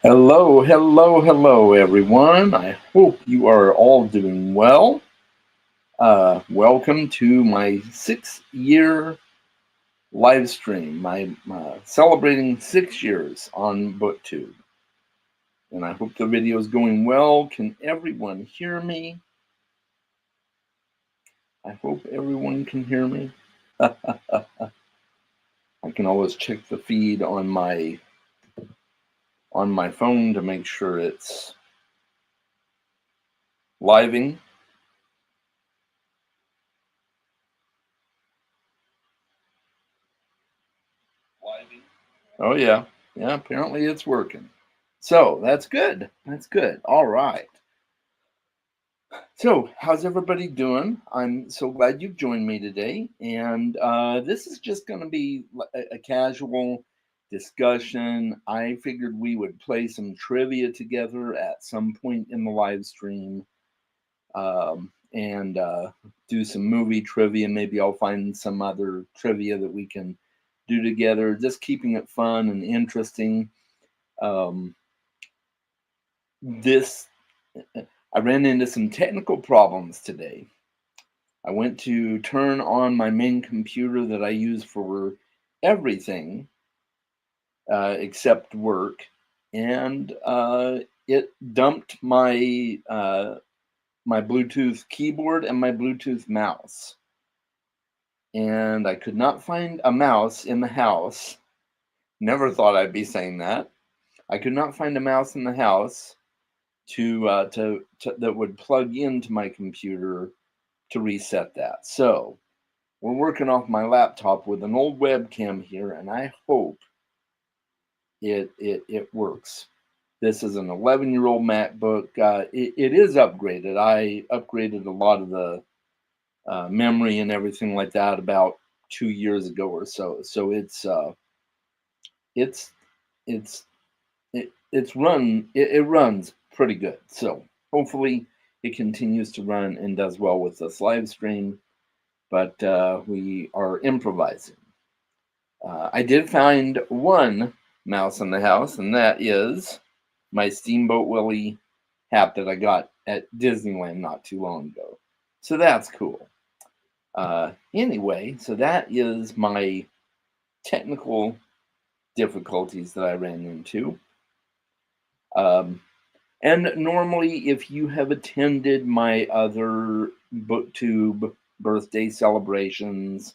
Hello, hello, hello, everyone. I hope you are all doing well. Welcome to my 6 year live stream, my celebrating 6 years on Booktube. And I hope the video is going well. Can everyone hear me? I hope everyone can hear me. I can always check the feed on my phone to make sure it's living. Oh yeah, yeah. Apparently it's working. So that's good. That's good. All right. So how's everybody doing? I'm so glad you've joined me today, and this is just going to be a casual discussion. I figured we would play some trivia together at some point in the live stream, and do some movie trivia. Maybe I'll find some other trivia that we can do together. Just keeping it fun and interesting. Um, this I ran into some technical problems today. I went to turn on my main computer that I use for everything except work, and it dumped my Bluetooth keyboard and my Bluetooth mouse. And I could not find a mouse in the house. Never thought I'd be saying that. I could not find a mouse in the house to that would plug into my computer to reset that. So we're working off my laptop with an old webcam here, and I hope it works. This is an 11-year-old MacBook. It is upgraded. I upgraded a lot of the memory and everything like that about 2 years ago or so. So it's it's it runs pretty good. So hopefully it continues to run and does well with this live stream. But we are improvising. I did find one mouse in the house, and that is my Steamboat Willie hat that I got at Disneyland not too long ago. So that's cool. Anyway, so that is my technical difficulties that I ran into. Um, and normally, if you have attended my other Booktube birthday celebrations,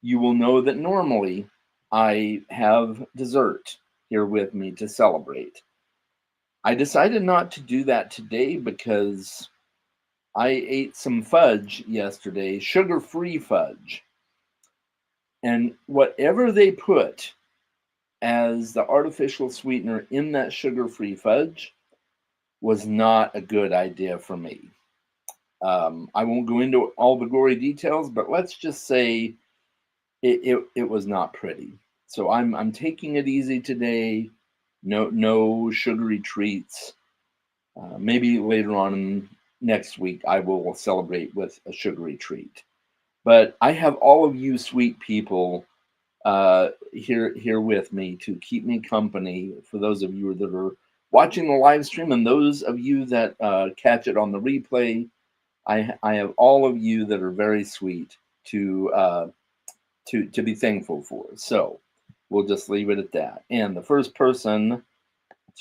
you will know that normally I have dessert here with me to celebrate. I decided not to do that today because I ate some fudge yesterday, sugar free fudge. And whatever they put as the artificial sweetener in that sugar free fudge was not a good idea for me. I won't go into all the gory details, but let's just say it was not pretty. So I'm taking it easy today. No sugary treats. Maybe later on next week I will celebrate with a sugary treat. But I have all of you sweet people here with me to keep me company. For those of you that are watching the live stream, and those of you that catch it on the replay, I have all of you that are very sweet to be thankful for. So we'll just leave it at that. And the first person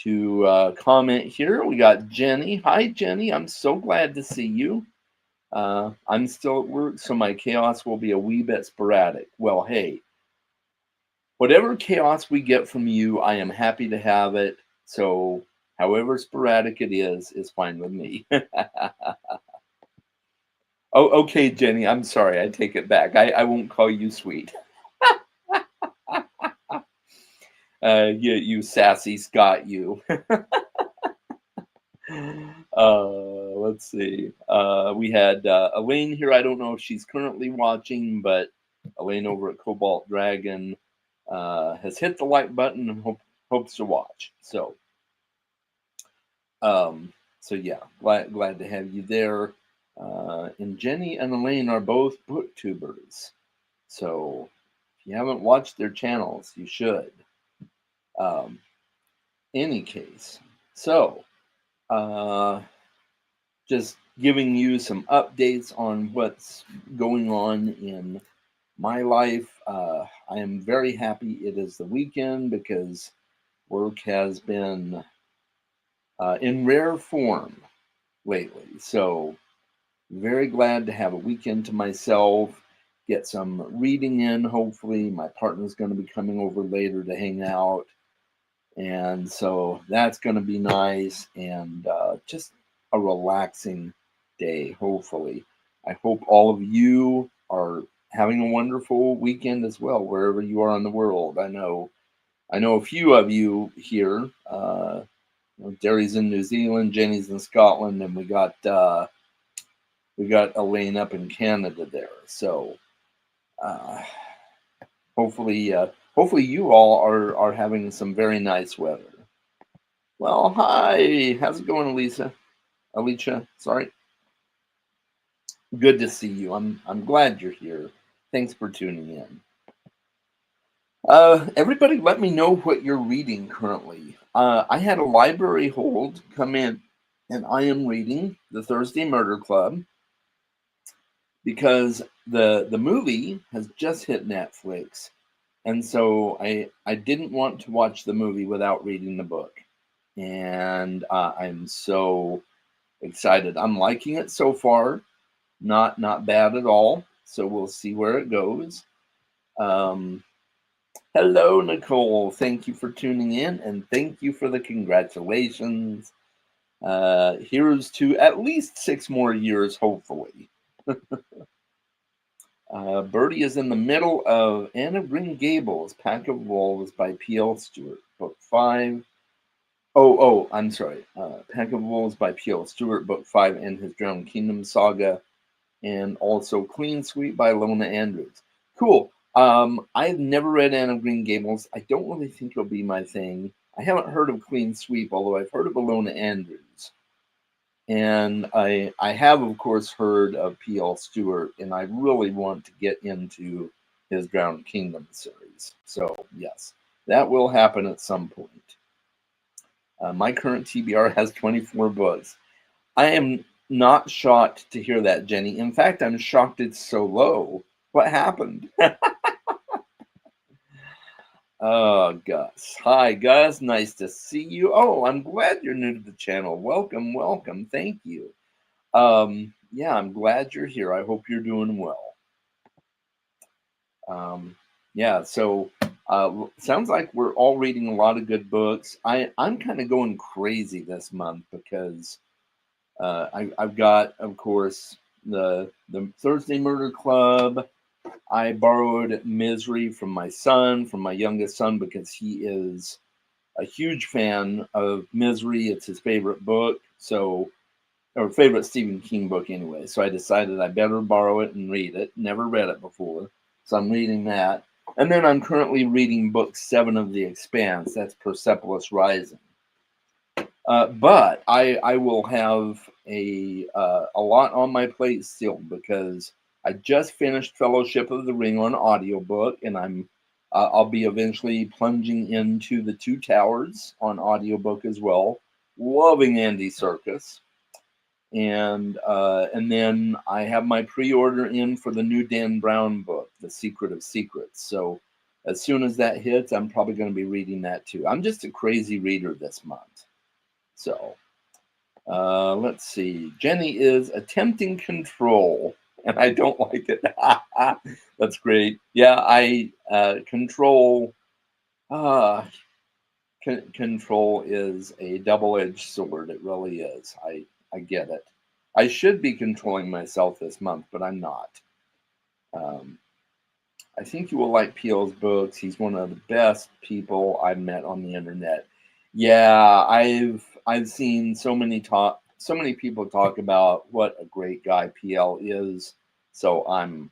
to comment here, we got Jenny. Hi, Jenny. I'm so glad to see you. I'm still at work, so my chaos will be a wee bit sporadic. Well, hey, whatever chaos we get from you, I am happy to have it. So, however sporadic it is fine with me. Oh, okay, Jenny. I'm sorry. I take it back. I won't call you sweet. You sassy Scott, you. Let's see. We had Elaine here. I don't know if she's currently watching, but Elaine over at Cobalt Dragon has hit the like button and hopes to watch. So yeah, glad to have you there. And Jenny and Elaine are both booktubers. So if you haven't watched their channels, you should. Um, any case, so uh, just giving you some updates on what's going on in my life. I am very happy it is the weekend because work has been in rare form lately. So, very glad to have a weekend to myself, get some reading in. Hopefully, my partner's going to be coming over later to hang out. And so that's going to be nice and just a relaxing day, hopefully. I hope all of you are having a wonderful weekend as well, wherever you are in the world. I know a few of you here. Derry's in New Zealand, Jenny's in Scotland, and we got Elaine up in Canada there. So uh, hopefully you all are having some very nice weather. Well, hi. How's it going, Elisa? Alicia, sorry. Good to see you. I'm glad you're here. Thanks for tuning in. Everybody, let me know what you're reading currently. I had a library hold come in, and I am reading The Thursday Murder Club because the movie has just hit Netflix, and so I didn't want to watch the movie without reading the book, and I'm so excited. I'm liking it so far. Not bad at all. So we'll see where it goes. Um, Hello, Nicole. Thank you for tuning in, and thank you for the congratulations. Here's to at least 6 more years, hopefully. Birdie is in the middle of Anne of Green Gables, Pack of Wolves by P.L. Stewart, Book 5. I'm sorry. Pack of Wolves by P.L. Stewart, Book 5, and his Drowned Kingdom saga, and also Clean Sweep by Lona Andrews. Cool. I've never read Anne of Green Gables. I don't really think it'll be my thing. I haven't heard of Clean Sweep, although I've heard of Lona Andrews. And I have, of course, heard of P.L. Stewart, and I really want to get into his Drowned Kingdom series. So, yes, that will happen at some point. My current TBR has 24 books. I am not shocked to hear that, Jenny. In fact, I'm shocked it's so low. What happened? Oh, Gus. Hi, Gus. Nice to see you. Oh, I'm glad you're new to the channel. Welcome, welcome. Thank you. Yeah, I'm glad you're here. I hope you're doing well. Yeah, so sounds like we're all reading a lot of good books. I'm kind of going crazy this month because I've got, of course, the Thursday Murder Club. I borrowed Misery from my son, from my youngest son, because he is a huge fan of Misery. It's his favorite book, or favorite Stephen King book anyway. So I decided I better borrow it and read it. Never read it before, so I'm reading that. And then I'm currently reading book 7 of The Expanse. That's Persepolis Rising. But I will have a lot on my plate still because I just finished Fellowship of the Ring on audiobook, and I'll be eventually plunging into The Two Towers on audiobook as well. Loving Andy Serkis. And then I have my pre-order in for the new Dan Brown book, The Secret of Secrets. So as soon as that hits, I'm probably going to be reading that too. I'm just a crazy reader this month. So let's see. Jenny is attempting Control, and I don't like it. That's great. Yeah, I Control. Control is a double-edged sword. It really is. I get it. I should be controlling myself this month, but I'm not. I think you will like Peele's books. He's one of the best people I've met on the internet. Yeah, I've seen so many people talk about what a great guy Peele is. So I'm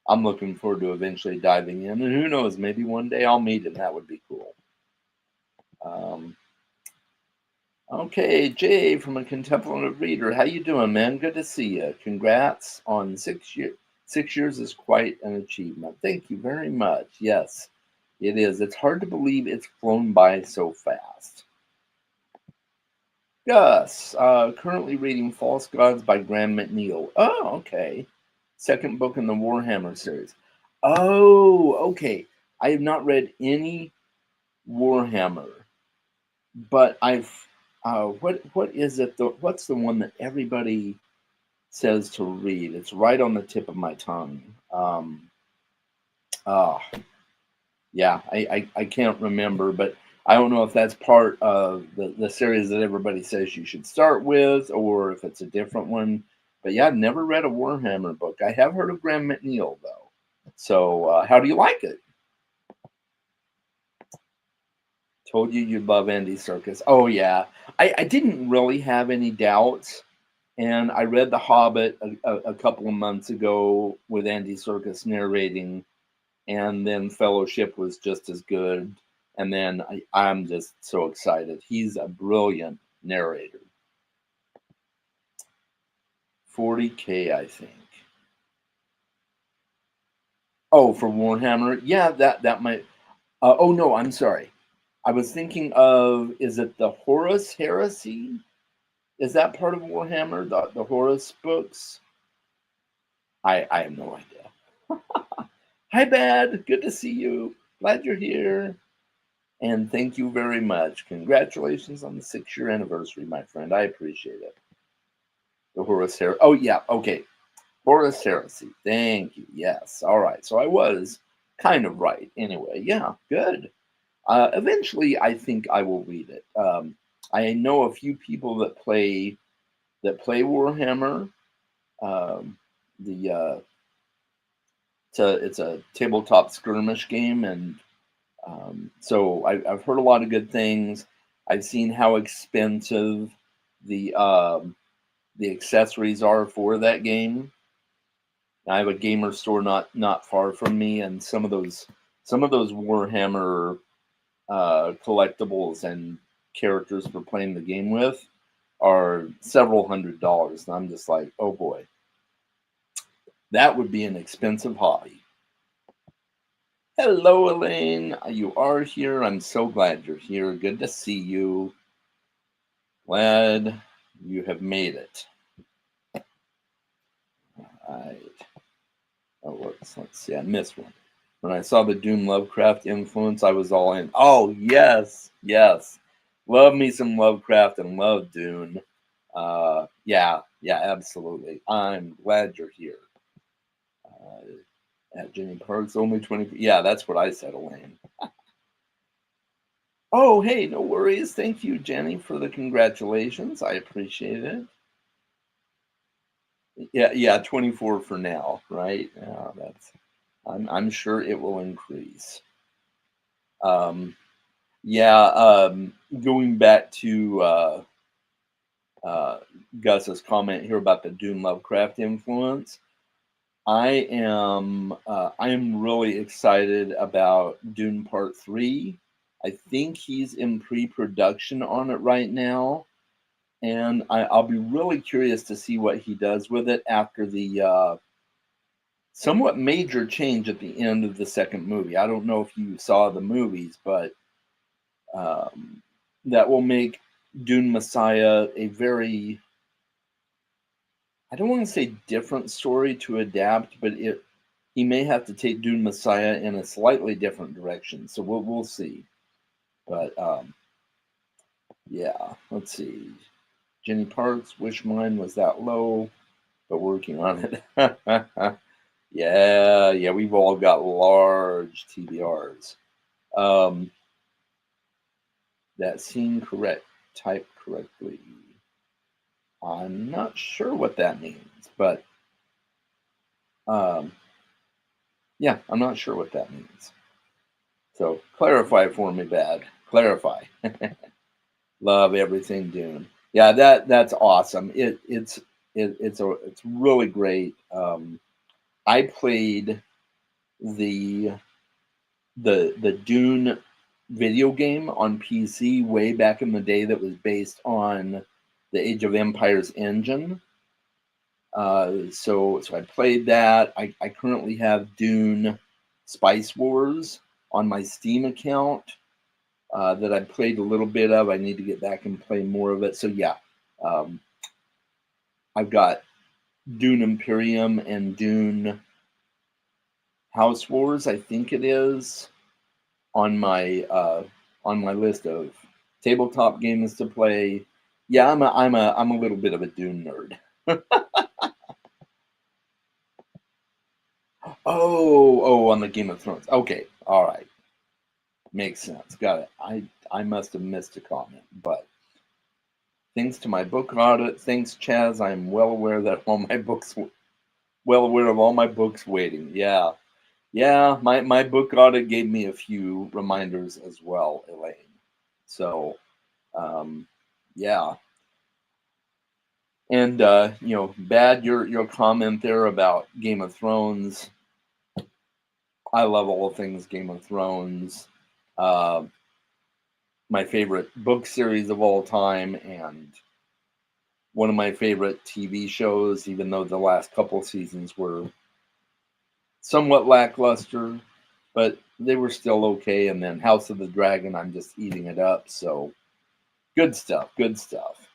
looking forward to eventually diving in, and who knows, maybe one day I'll meet him. That would be cool. Okay, Jay from A Contemplative Reader. How you doing, man? Good to see you. Congrats on 6 years. 6 years is quite an achievement. Thank you very much. Yes, it is. It's hard to believe it's flown by so fast. Gus, currently reading False Gods by Graham McNeil. Oh, okay. Second book in the Warhammer series. Oh, okay. I have not read any Warhammer, but I've what is it? What's the one that everybody says to read? It's right on the tip of my tongue. Oh, yeah, I can't remember, but I don't know if that's part of the series that everybody says you should start with, or if it's a different one. But yeah, I've never read a Warhammer book. I have heard of Graham McNeil though. So how do you like it? Told you you'd love Andy Serkis. Oh yeah, I didn't really have any doubts, and I read The Hobbit a couple of months ago with Andy Serkis narrating, and then Fellowship was just as good. And then I'm just so excited. He's a brilliant narrator. 40K, I think. Oh, for Warhammer, yeah, that might. Oh no, I'm sorry. I was thinking of, is it the Horus Heresy? Is that part of Warhammer? The Horus books? I have no idea. Hi, Bad. Good to see you. Glad you're here. And thank you very much. Congratulations on the 6-year anniversary, my friend. I appreciate it. The Horus Heresy. Oh, yeah. Okay. Horus Heresy. Thank you. Yes. All right. So I was kind of right. Anyway, yeah. Good. Eventually, I think I will read it. I know a few people that play Warhammer. Um, the it's a tabletop skirmish game, and so I've heard a lot of good things. I've seen how expensive the accessories are for that game. I have a gamer store not far from me, and some of those Warhammer collectibles and characters for playing the game with are several $100s, and I'm just like, oh boy, that would be an expensive hobby. Hello, Elaine. You are here. I'm so glad you're here. Good to see you. Glad you have made it. All right. Oh, let's see. I missed one. When I saw the Dune Lovecraft influence, I was all in. Oh, yes. Yes. Love me some Lovecraft and love Dune. Yeah, absolutely. I'm glad you're here. At Jenny Parks, only 20. Yeah, that's what I said, Elaine. Oh, hey, no worries. Thank you, Jenny, for the congratulations. I appreciate it. Yeah, 24 for now, right? Yeah, that's. I'm sure it will increase. Um, yeah, going back to uh, Gus's comment here about the Dune Lovecraft influence, I am really excited about Dune Part 3. I think he's in pre-production on it right now, and I'll be really curious to see what he does with it after the somewhat major change at the end of the second movie. I don't know if you saw the movies, but um, that will make Dune Messiah a very, I don't want to say different story to adapt, but he may have to take Dune Messiah in a slightly different direction. So we'll see. But yeah, let's see. Jenny Parks, wish mine was that low, but working on it. Yeah, we've all got large TBRs. Um, that scene correct, typed correctly. I'm not sure what that means, but um, yeah, I'm not sure what that means. So clarify for me, Bad. Clarify. Love everything Dune. Yeah, that's awesome. It's really great. I played the the Dune video game on PC way back in the day that was based on the Age of Empires engine. So I played that. I currently have Dune Spice Wars on my Steam account. that I played a little bit of. I need to get back and play more of it. So yeah, um, I've got Dune Imperium and Dune House Wars, I think it is, on my list of tabletop games to play. Yeah, I'm a little bit of a Dune nerd. Oh, on the Game of Thrones. Okay, all right, makes sense. Got it. I must have missed a comment, but thanks to my book audit, thanks Chaz, I'm well aware of all my books waiting. Yeah, yeah. My book audit gave me a few reminders as well, Elaine. So, um, yeah. And Bad, your comment there about Game of Thrones. I love all things Game of Thrones. Uh, my favorite book series of all time, and one of my favorite TV shows, even though the last couple seasons were somewhat lackluster, but they were still okay. And then House of the Dragon, I'm just eating it up. So good stuff, good stuff.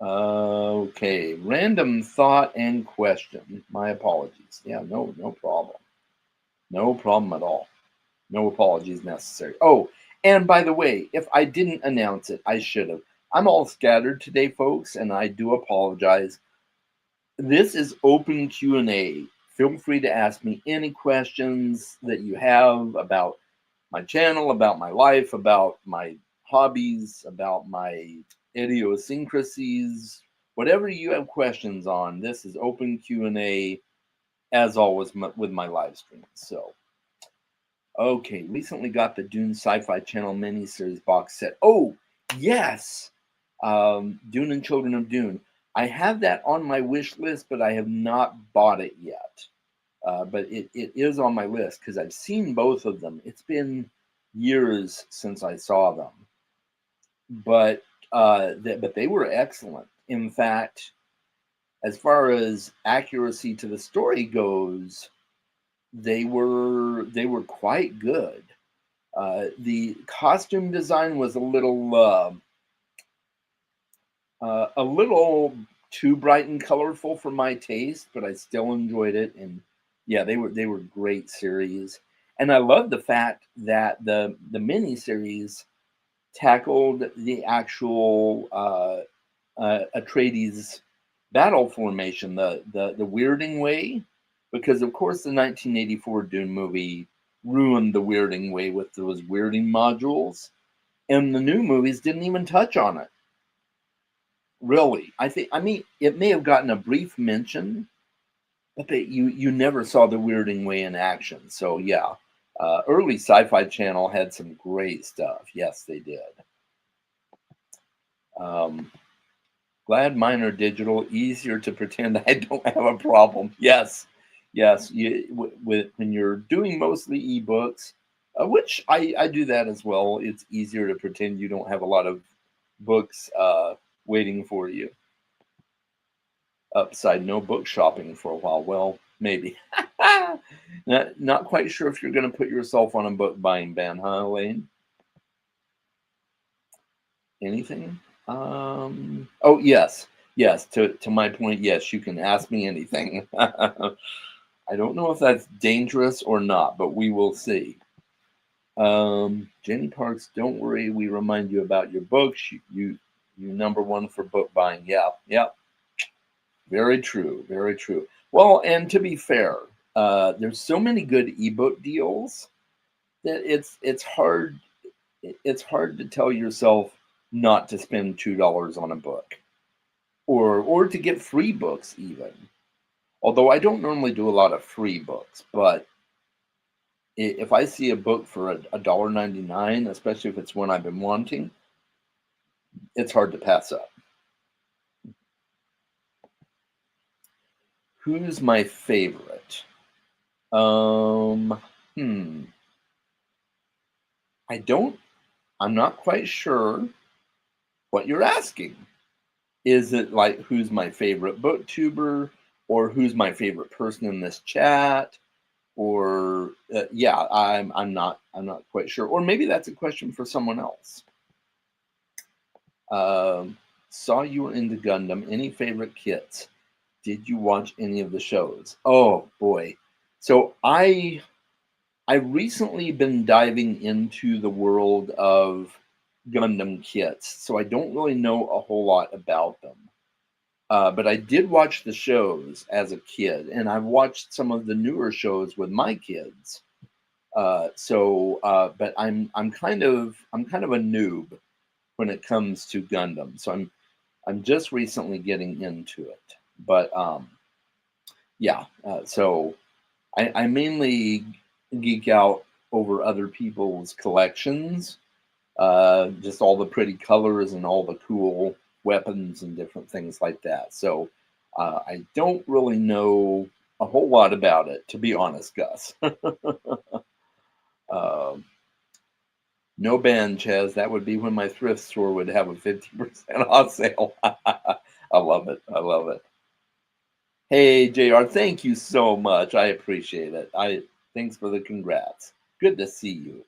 Okay, random thought and question. My apologies. Yeah, no problem. No problem at all. No apologies necessary. Oh, and by the way, if I didn't announce it, I should have. I'm all scattered today, folks, and I do apologize. This is open Q&A. Feel free to ask me any questions that you have about my channel, about my life, about my hobbies, about my idiosyncrasies, whatever you have questions on. This is open Q&A, as always with my live streams. So, okay, recently got the Dune Sci-Fi Channel miniseries box set. Oh, yes, Dune and Children of Dune. I have that on my wish list, but I have not bought it yet. But it is on my list because I've seen both of them. It's been years since I saw them, but but they were excellent. In fact, as far as accuracy to the story goes, they were quite good. The costume design was a little too bright and colorful for my taste, but I still enjoyed it. And yeah, they were great series. And I love the fact that the mini series tackled the actual Atreides battle formation, the weirding way, because of course the 1984 Dune movie ruined the weirding way with those weirding modules, and the new movies didn't even touch on it. Really, I mean, it may have gotten a brief mention, but you never saw the weirding way in action. So yeah, early Sci-Fi Channel had some great stuff. Yes, they did. Um, Glad mine are digital, easier to pretend I don't have a problem. Yes, yes. When you're doing mostly ebooks, which I do that as well. It's easier to pretend you don't have a lot of books waiting for you. Upside, no book shopping for a while. Well, maybe. Not quite sure if you're going to put yourself on a book buying ban, huh, Elaine? Anything? Oh, yes. Yes, to my point, yes, you can ask me anything. I don't know if that's dangerous or not, but we will see. Jenny Parks, don't worry, we remind you about your books. You number one for book buying. Yeah, yeah. Very true, very true. Well, and to be fair, there's so many good ebook deals that it's hard to tell yourself not to spend $2 on a book, or to get free books even. Although I don't normally do a lot of free books, but if I see a book for $1.99, especially if it's one I've been wanting, it's hard to pass up. Who's my favorite? Um, hmm. I'm not quite sure what you're asking. Is it like who's my favorite booktuber, or who's my favorite person in this chat, or yeah, I'm not quite sure. Or maybe that's a question for someone else. Um, Saw you were into Gundam. Any favorite kits? Did you watch any of the shows? Oh boy. So I recently been diving into the world of Gundam kits, so I don't really know a whole lot about them. But I did watch the shows as a kid, and I've watched some of the newer shows with my kids. But I'm kind of a noob when it comes to Gundam, so I'm just recently getting into it. But yeah, so I mainly geek out over other people's collections, just all the pretty colors and all the cool weapons and different things like that. So I don't really know a whole lot about it, to be honest, Gus. Um, no ban, Chaz. That would be when my thrift store would have a 50% off sale. I love it. I love it. Hey, JR, thank you so much. I appreciate it. Thanks for the congrats. Good to see you.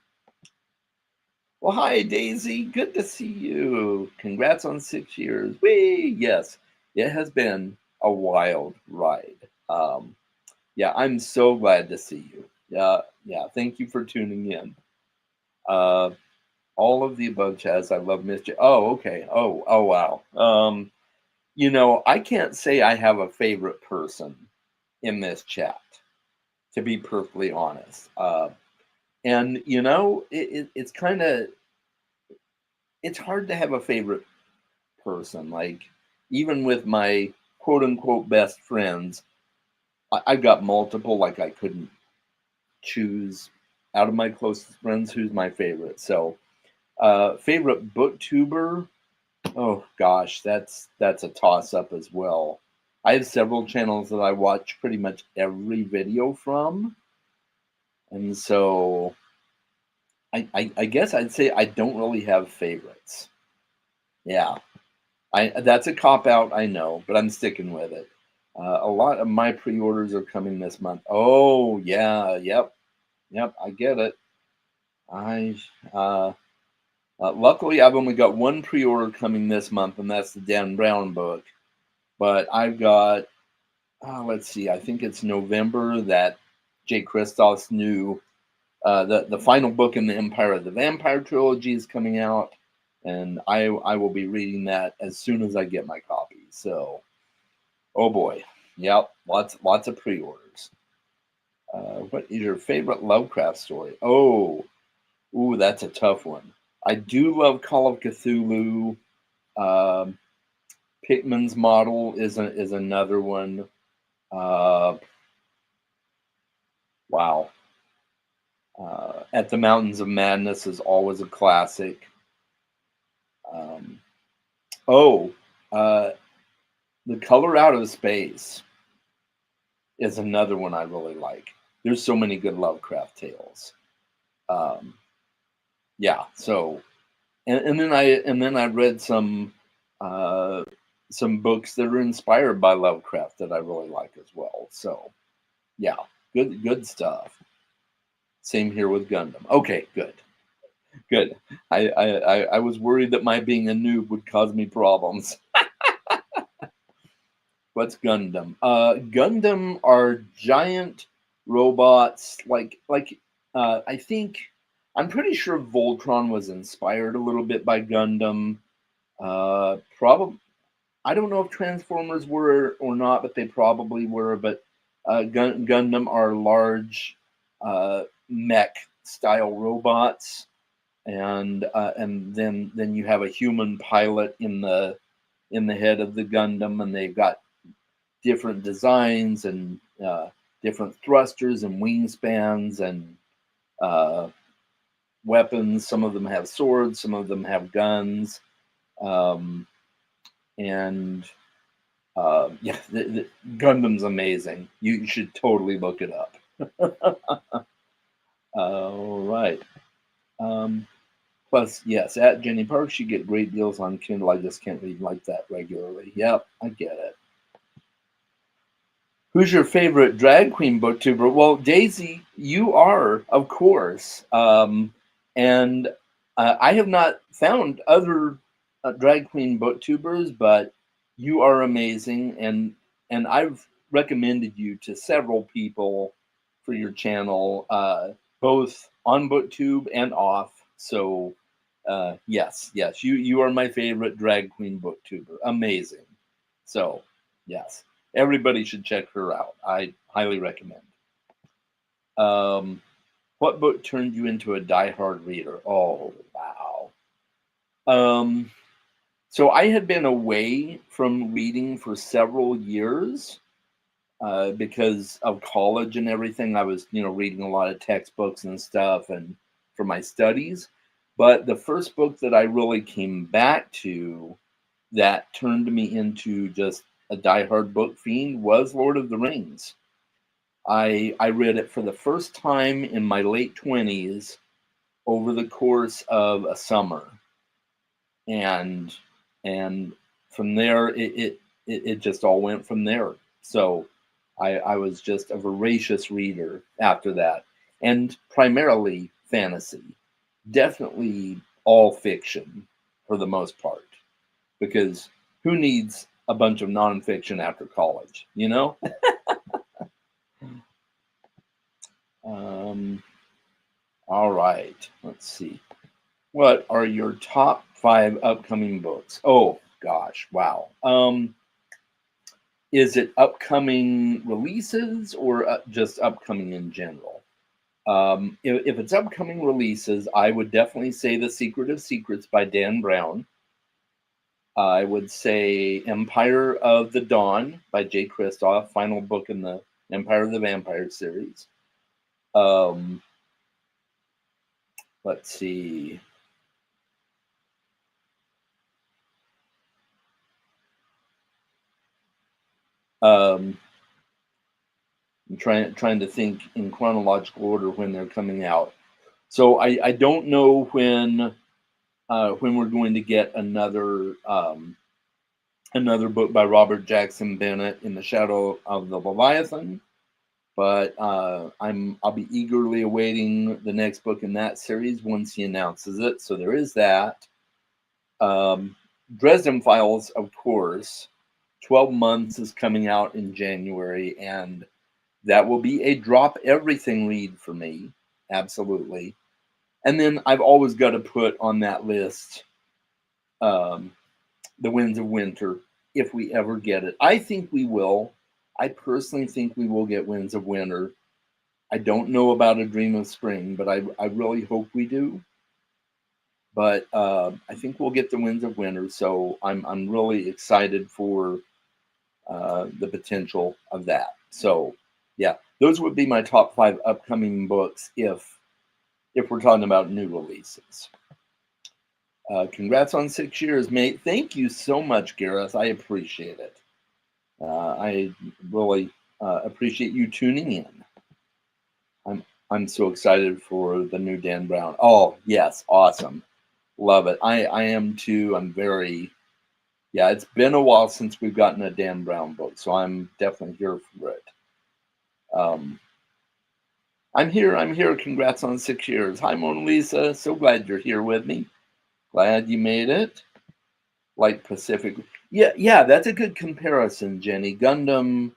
Well, hi, Daisy. Good to see you. Congrats on 6 years. Whee! Yes, it has been a wild ride. Yeah, I'm so glad to see you. Yeah. Thank you for tuning in. Uh, all of the above, Chaz. I love Mischief. Oh, okay. Oh, wow. I can't say I have a favorite person in this chat, to be perfectly honest. And it's kind of it's hard to have a favorite person. Like, even with my quote unquote best friends, I've got multiple. Like, I couldn't choose out of my closest friends who's my favorite. So, favorite booktuber. Oh gosh, that's a toss up as well. I have several channels that I watch pretty much every video from, and so I guess I'd say I don't really have favorites. Yeah, I that's a cop out, I know, but I'm sticking with it. A lot of my pre-orders are coming this month. Oh yeah, yep, I get it. I luckily I've only got one pre-order coming this month, and that's the Dan Brown book. But I've got let's see, I think it's November that Jay Kristoff's new the final book in the Empire of the Vampire trilogy is coming out, and I will be reading that as soon as I get my copy. So, oh boy, yep, lots of pre-orders. What is your favorite Lovecraft story? Oh, ooh, that's a tough one. I do love Call of Cthulhu. Um, Pickman's Model is another one. Uh, wow. At the Mountains of Madness is always a classic. Um, oh, uh, The Color Out of Space is another one I really like. There's so many good Lovecraft tales. Um, yeah, so and then I read some books that are inspired by Lovecraft that I really like as well. So yeah, good stuff. Same here with Gundam. Okay, good. I was worried that my being a noob would cause me problems. What's Gundam? Gundam are giant robots. I think I'm pretty sure Voltron was inspired a little bit by Gundam. Probably I don't know if Transformers were or not, but they probably were. But Gundam are large mech style robots, and then you have a human pilot in the head of the Gundam, and they've got different designs and different thrusters and wingspans and uh, weapons. Some of them have swords, some of them have guns, um, and yeah, the Gundam's amazing. You should totally look it up. All right. Um, Plus, yes, at Jenny Parks, you get great deals on Kindle. I just can't read like that regularly. Yep, I get it. Who's your favorite drag queen booktuber? Well, Daisy, you are, of course. And I have not found other drag queen booktubers, but you are amazing, and I've recommended you to several people for your channel, both on Booktube and off. So, yes, yes, you are my favorite drag queen booktuber. Amazing. So, yes. Everybody should check her out. I highly recommend. Um, what book turned you into a diehard reader? Oh, wow. Um, so I had been away from reading for several years because of college and everything. I was, reading a lot of textbooks and stuff, and for my studies. But the first book that I really came back to that turned me into just a diehard book fiend was Lord of the Rings. I read it for the first time in my late 20s over the course of a summer, and and from there it just all went from there. So I was just a voracious reader after that, and primarily fantasy, definitely all fiction for the most part, because who needs a bunch of nonfiction after college, you know? um, all right, let's see. What are your top 5 upcoming books? Oh gosh, wow. Is it upcoming releases or just upcoming in general? If it's upcoming releases, I would definitely say The Secret of Secrets by Dan Brown. I would say Empire of the Dawn by Jay Kristoff, final book in the Empire of the Vampire series. Um, let's see. Um, I'm trying to think in chronological order when they're coming out. So I don't know when we're going to get another book by Robert Jackson Bennett, In the Shadow of the Leviathan, but I'll be eagerly awaiting the next book in that series once he announces it. So there is that. Um, Dresden Files, of course. 12 Months is coming out in January, and that will be a drop everything read for me. Absolutely. And then I've always got to put on that list um, The Winds of Winter, if we ever get it. I think we will. I personally think we will get Winds of Winter. I don't know about A Dream of Spring, but I really hope we do. But I think we'll get the Winds of Winter, so I'm really excited for the potential of that. So yeah, those would be my top 5 upcoming books if we're talking about new releases. Congrats on 6 years, mate. Thank you so much, Gareth. I appreciate it. I really appreciate you tuning in. I'm so excited for the new Dan Brown. Oh yes, awesome, love it. I am too. I'm very, yeah. It's been a while since we've gotten a Dan Brown book, so I'm definitely here for it. Um, I'm here. I'm here. Congrats on 6 years. Hi, Mona Lisa. So glad you're here with me. Glad you made it. Like Pacific. Yeah, yeah. That's a good comparison, Jenny. Gundam.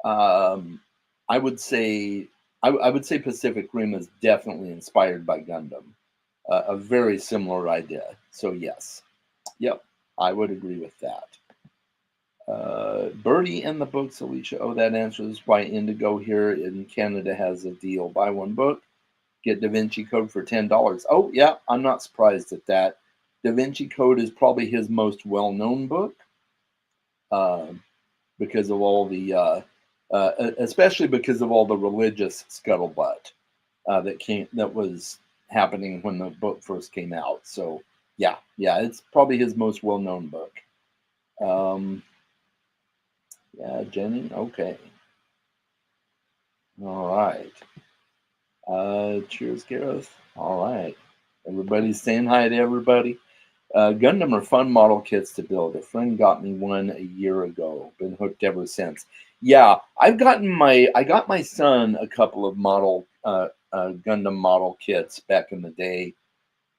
Um, I would say I would say Pacific Rim is definitely inspired by Gundam. A very similar idea. So yes, yep, I would agree with that. Birdie and the books, Alicia. Oh, that answers why Indigo here in Canada has a deal. Buy one book, get Da Vinci Code for $10. Oh yeah, I'm not surprised at that. Da Vinci Code is probably his most well-known book uh, because of all the, especially because of all the religious scuttlebutt that was happening when the book first came out. So yeah, it's probably his most well-known book. Um, yeah, Jenny. Okay. All right. Cheers, Gareth. All right. Everybody's saying hi to everybody. Gundam are fun model kits to build. A friend got me one a year ago. Been hooked ever since. Yeah, I got my son a couple of Gundam model kits back in the day,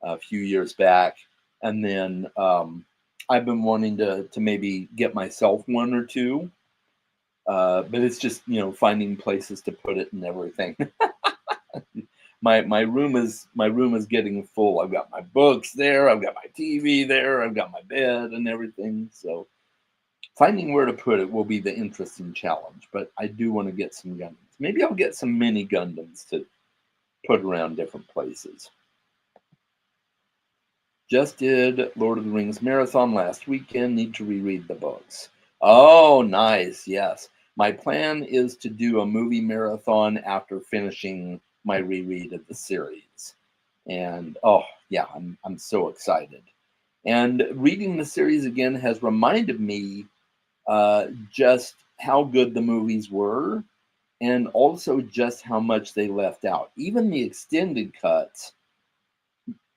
a few years back, and then I've been wanting to maybe get myself one or two, but it's just finding places to put it and everything. My room is getting full. I've got my books there, I've got my TV there, I've got my bed and everything. So finding where to put it will be the interesting challenge. But I do want to get some Gundams. Maybe I'll get some mini Gundams to put around different places. Just did Lord of the Rings marathon last weekend. Need to reread the books. Oh, nice. Yes. My plan is to do a movie marathon after finishing my reread of the series. And oh, yeah, I'm so excited. And reading the series again has reminded me just how good the movies were and also just how much they left out. Even the extended cuts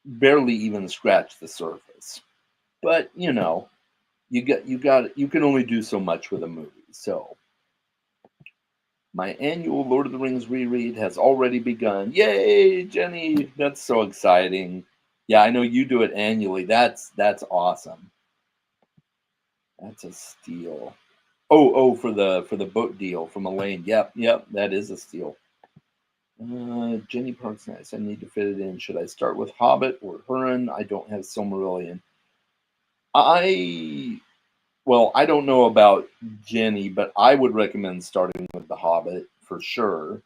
barely even scratch the surface. But you can only do so much with a movie. So my annual Lord of the Rings reread has already begun. Yay, Jenny! That's so exciting. Yeah, I know you do it annually. That's awesome. That's a steal. Oh, for the boat deal from Elaine. Yep, that is a steal. Jenny Parks, nice. I need to fit it in. Should I start with Hobbit or Huron? I don't have Silmarillion. I don't know about Jenny, but I would recommend starting with The Hobbit for sure,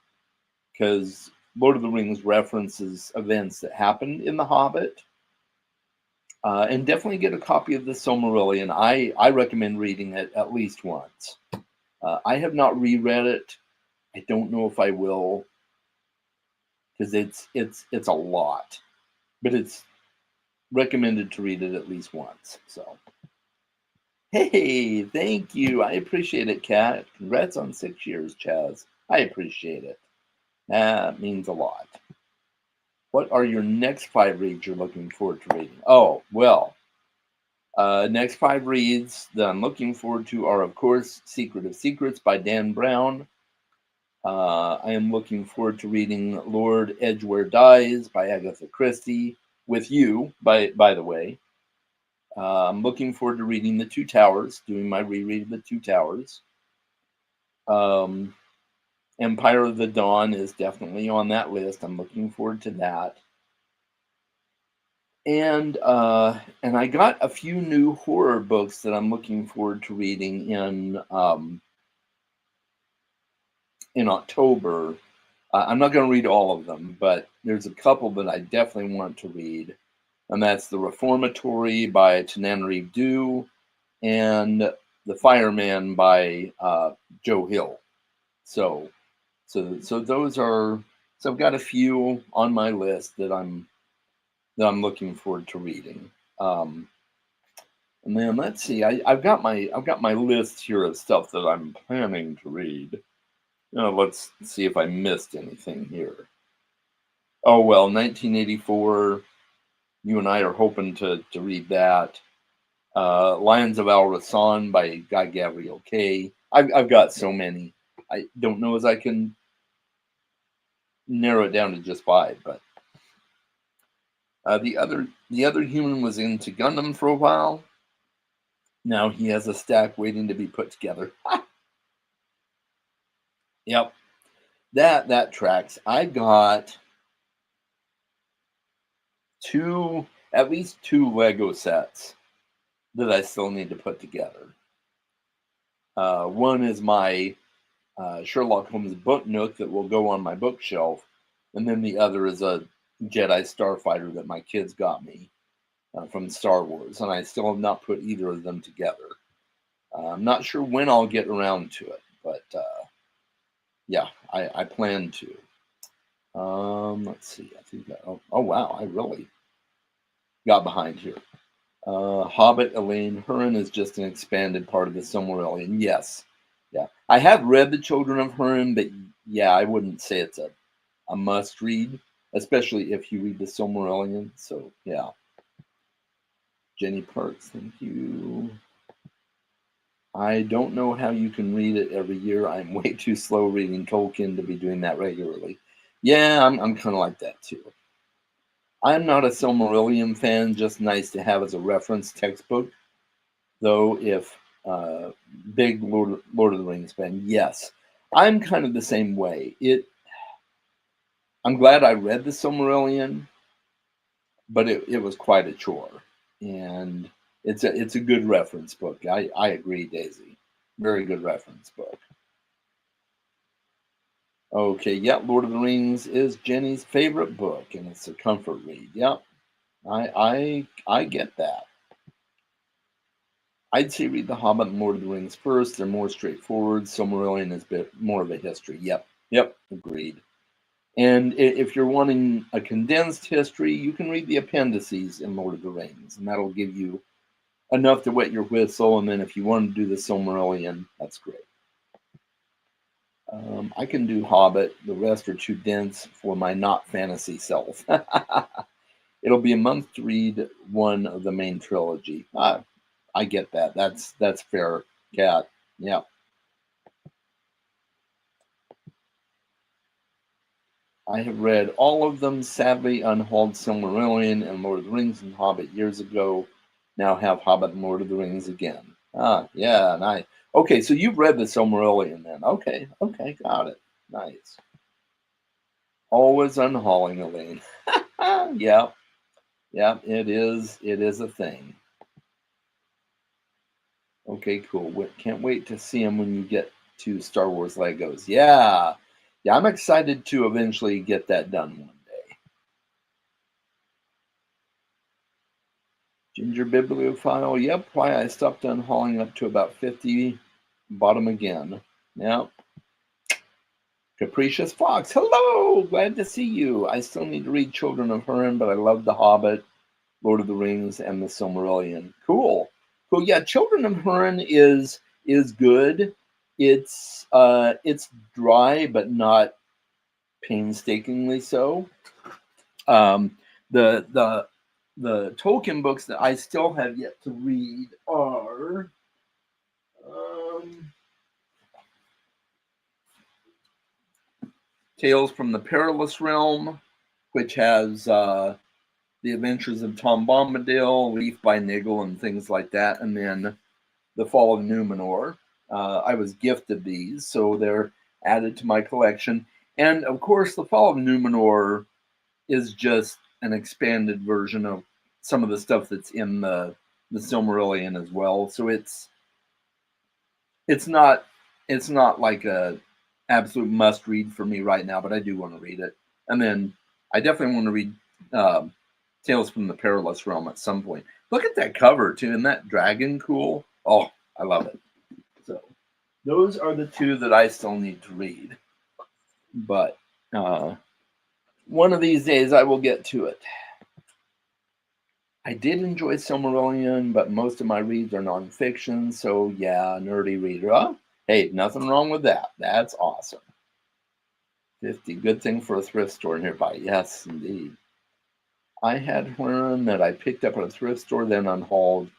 because Lord of the Rings references events that happened in The Hobbit. And definitely get a copy of the Silmarillion. I recommend reading it at least once. I have not reread it. I don't know if I will, because it's a lot, but it's recommended to read it at least once. So, hey, thank you. I appreciate it, Kat. Congrats on 6 years, Chaz. I appreciate it. That means a lot. What are your next 5 reads you're looking forward to reading? Oh, well, next 5 reads that I'm looking forward to are, of course, Secret of Secrets by Dan Brown. I am looking forward to reading Lord Edgware Dies by Agatha Christie with you, by the way. I'm looking forward to reading The Two Towers, doing my reread of The Two Towers. Empire of the Dawn is definitely on that list. I'm looking forward to that. And I got a few new horror books that I'm looking forward to reading in October. I'm not going to read all of them, but there's a couple that I definitely want to read, and that's The Reformatory by Tananarive Due and The Fireman by Joe Hill. So those are. So I've got a few on my list that I'm looking forward to reading. And then let's see. I've got my list here of stuff that I'm planning to read. Let's see if I missed anything here. Oh well, 1984. You and I are hoping to read that. Lions of Al Rassan by Guy Gavriel Kay. I've got so many. I don't know as I can narrow it down to just 5, but the other human was into Gundam for a while. Now he has a stack waiting to be put together. Yep, that tracks. I got at least two Lego sets that I still need to put together. One is my Sherlock Holmes book nook that will go on my bookshelf, and then the other is a Jedi Starfighter that my kids got me from Star Wars, and I still have not put either of them together. I'm not sure when I'll get around to it, but yeah, I plan to. Let's see. I think oh wow, I really got behind here. Hobbit, Elaine, Huron is just an expanded part of the Silmarillion. Yes, yeah. I have read The Children of Huron, but yeah, I wouldn't say it's a must read, especially if you read the Silmarillion. So yeah. Jenny Parks, thank you. I don't know how you can read it every year. I'm way too slow reading Tolkien to be doing that regularly. Yeah, I'm kind of like that too. I'm not a Silmarillion fan, just nice to have as a reference textbook. Though, if big Lord of the Rings fan, yes, I'm kind of the same way. I'm glad I read the Silmarillion, but it was quite a chore, and it's a good reference book. I agree, Daisy. Very good reference book. Okay, yeah, Lord of the Rings is Jenny's favorite book, and it's a comfort read. Yep, I get that. I'd say read The Hobbit and Lord of the Rings first. They're more straightforward. Silmarillion is a bit more of a history. Yep, agreed. And if you're wanting a condensed history, you can read the appendices in Lord of the Rings, and that'll give you enough to wet your whistle. And then if you want to do the Silmarillion, that's great. I can do Hobbit. The rest are too dense for my not fantasy self. It'll be a month to read one of the main trilogy. I get that. That's fair, Cat. Yeah. I have read all of them. Sadly, unhauled Silmarillion and Lord of the Rings and Hobbit years ago. Now have Hobbit and Lord of the Rings again. Yeah, nice. Okay, so you've read the Silmarillion then. Okay, got it. Nice. Always unhauling, Elaine. Yeah, it is. It is a thing. Okay, cool. Can't wait to see them when you get to Star Wars Legos. Yeah, I'm excited to eventually get that done one day. Ginger Bibliophile. Yep, why I stopped unhauling up to about 50. Bought them again. Yep. Capricious Fox. Hello, glad to see you. I still need to read Children of Hurin, but I love The Hobbit, Lord of the Rings, and the Silmarillion. Cool. Yeah, Children of Hurin is good. It's dry, but not painstakingly so. The Tolkien books that I still have yet to read are Tales from the Perilous Realm, which has The Adventures of Tom Bombadil, Leaf by Niggle, and things like that, and then The Fall of Numenor. I was gifted these, so they're added to my collection. And of course, The Fall of Numenor is just an expanded version of some of the stuff that's in the Silmarillion as well. So it's not like a absolute must read for me right now, but I do want to read it. And then I definitely want to read Tales from the Perilous Realm at some point. Look at that cover too, and that dragon cool. Oh, I love it. So those are the two that I still need to read. But one of these days I will get to it. I did enjoy Silmarillion, but most of my reads are nonfiction, so yeah, nerdy reader. Oh, hey, nothing wrong with that. That's awesome. 50, good thing for a thrift store nearby. Yes, indeed. I had one that I picked up at a thrift store, then unhauled.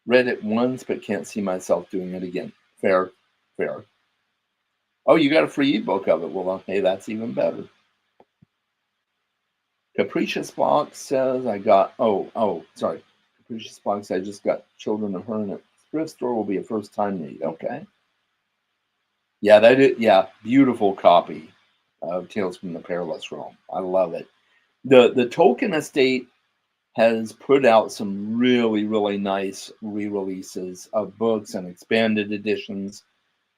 Read it once, but can't see myself doing it again. Fair. Oh, you got a free ebook of it. Well, hey, that's even better. Capricious Box says I got. Sorry. Capricious Box. I just got Children of Hurin at thrift store. Will be a first time read. Okay. Yeah, that is. Yeah, beautiful copy of Tales from the Perilous Realm. I love it. The Tolkien estate has put out some really nice re-releases of books and expanded editions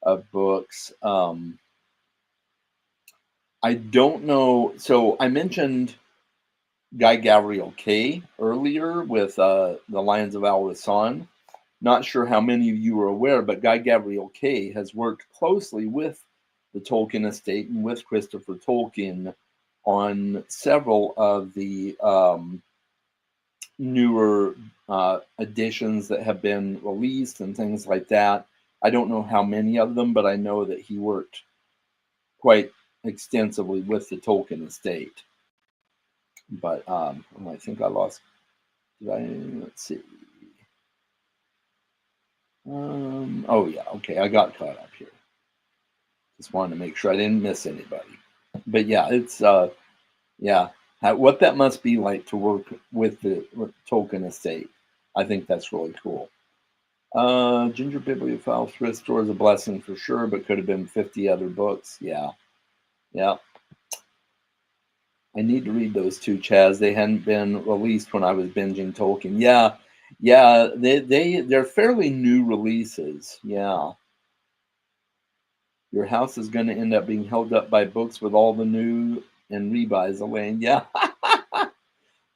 of books. I don't know. So I mentioned Guy Gavriel Kay earlier with the Lions of Al-Rasan. Not sure how many of you are aware, but Guy Gavriel Kay has worked closely with the Tolkien estate and with Christopher Tolkien on several of the newer editions that have been released and things like that. I don't know how many of them, but I know that he worked quite extensively with the Tolkien estate. But I think I lost. Let's see. Oh yeah, okay, I got caught up here. Just wanted to make sure I didn't miss anybody. But yeah, it's yeah, what that must be like to work with Tolkien estate. I think that's really cool. Ginger Bibliophile thrift store is a blessing for sure, but could have been 50 other books. Yeah, yeah. I need to read those two, Chaz. They hadn't been released when I was binging Tolkien. Yeah, yeah. They're fairly new releases. Yeah. Your house is going to end up being held up by books with all the new and rebuys, Elaine. Yeah.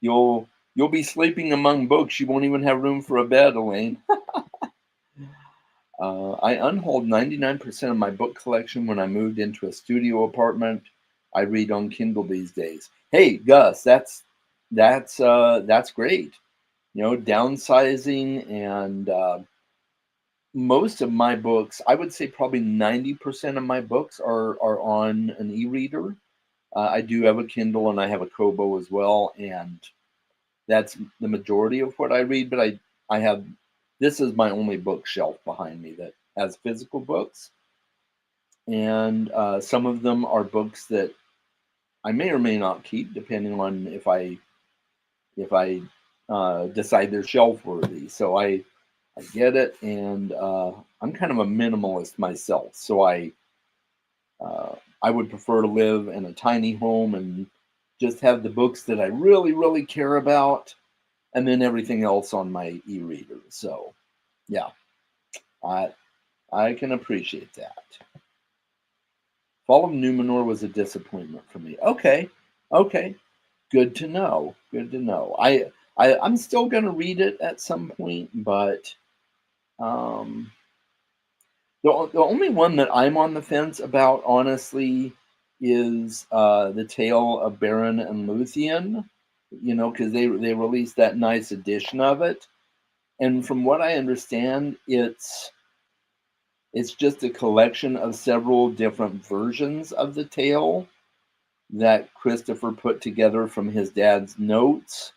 You'll be sleeping among books. You won't even have room for a bed, Elaine. I unhauled 99% of my book collection when I moved into a studio apartment. I read on Kindle these days. Hey, Gus, that's great. You know, downsizing and most of my books, I would say probably 90% of my books are on an e-reader. I do have a Kindle and I have a Kobo as well, and that's the majority of what I read. But I have this is my only bookshelf behind me that has physical books, and some of them are books that I may or may not keep, depending on if I decide they're shelf worthy. So I get it, and I'm kind of a minimalist myself, so I would prefer to live in a tiny home and just have the books that I really, really care about, and then everything else on my e-reader. So, yeah, I I can appreciate that. Fall of Numenor was a disappointment for me. Okay, okay, good to know. Good to know. I'm still gonna read it at some point, but um, the only one that I'm on the fence about, honestly, is the Tale of Beren and Luthien. You know, because they released that nice edition of it, and from what I understand, it's just a collection of several different versions of the tale that Christopher put together from his dad's notes,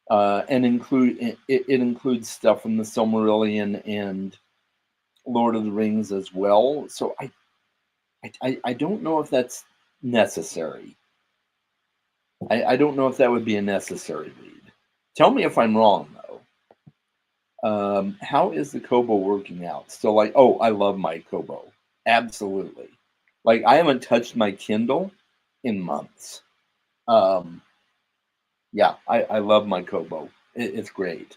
and it includes stuff from the Silmarillion and Lord of the Rings as well. So I don't know if that's necessary. I don't know if that would be a necessary read. Tell me if I'm wrong though. How is the Kobo working out? Still like, oh, I love my Kobo. Absolutely. Like I haven't touched my Kindle in months. Um, yeah, I love my Kobo. It's great.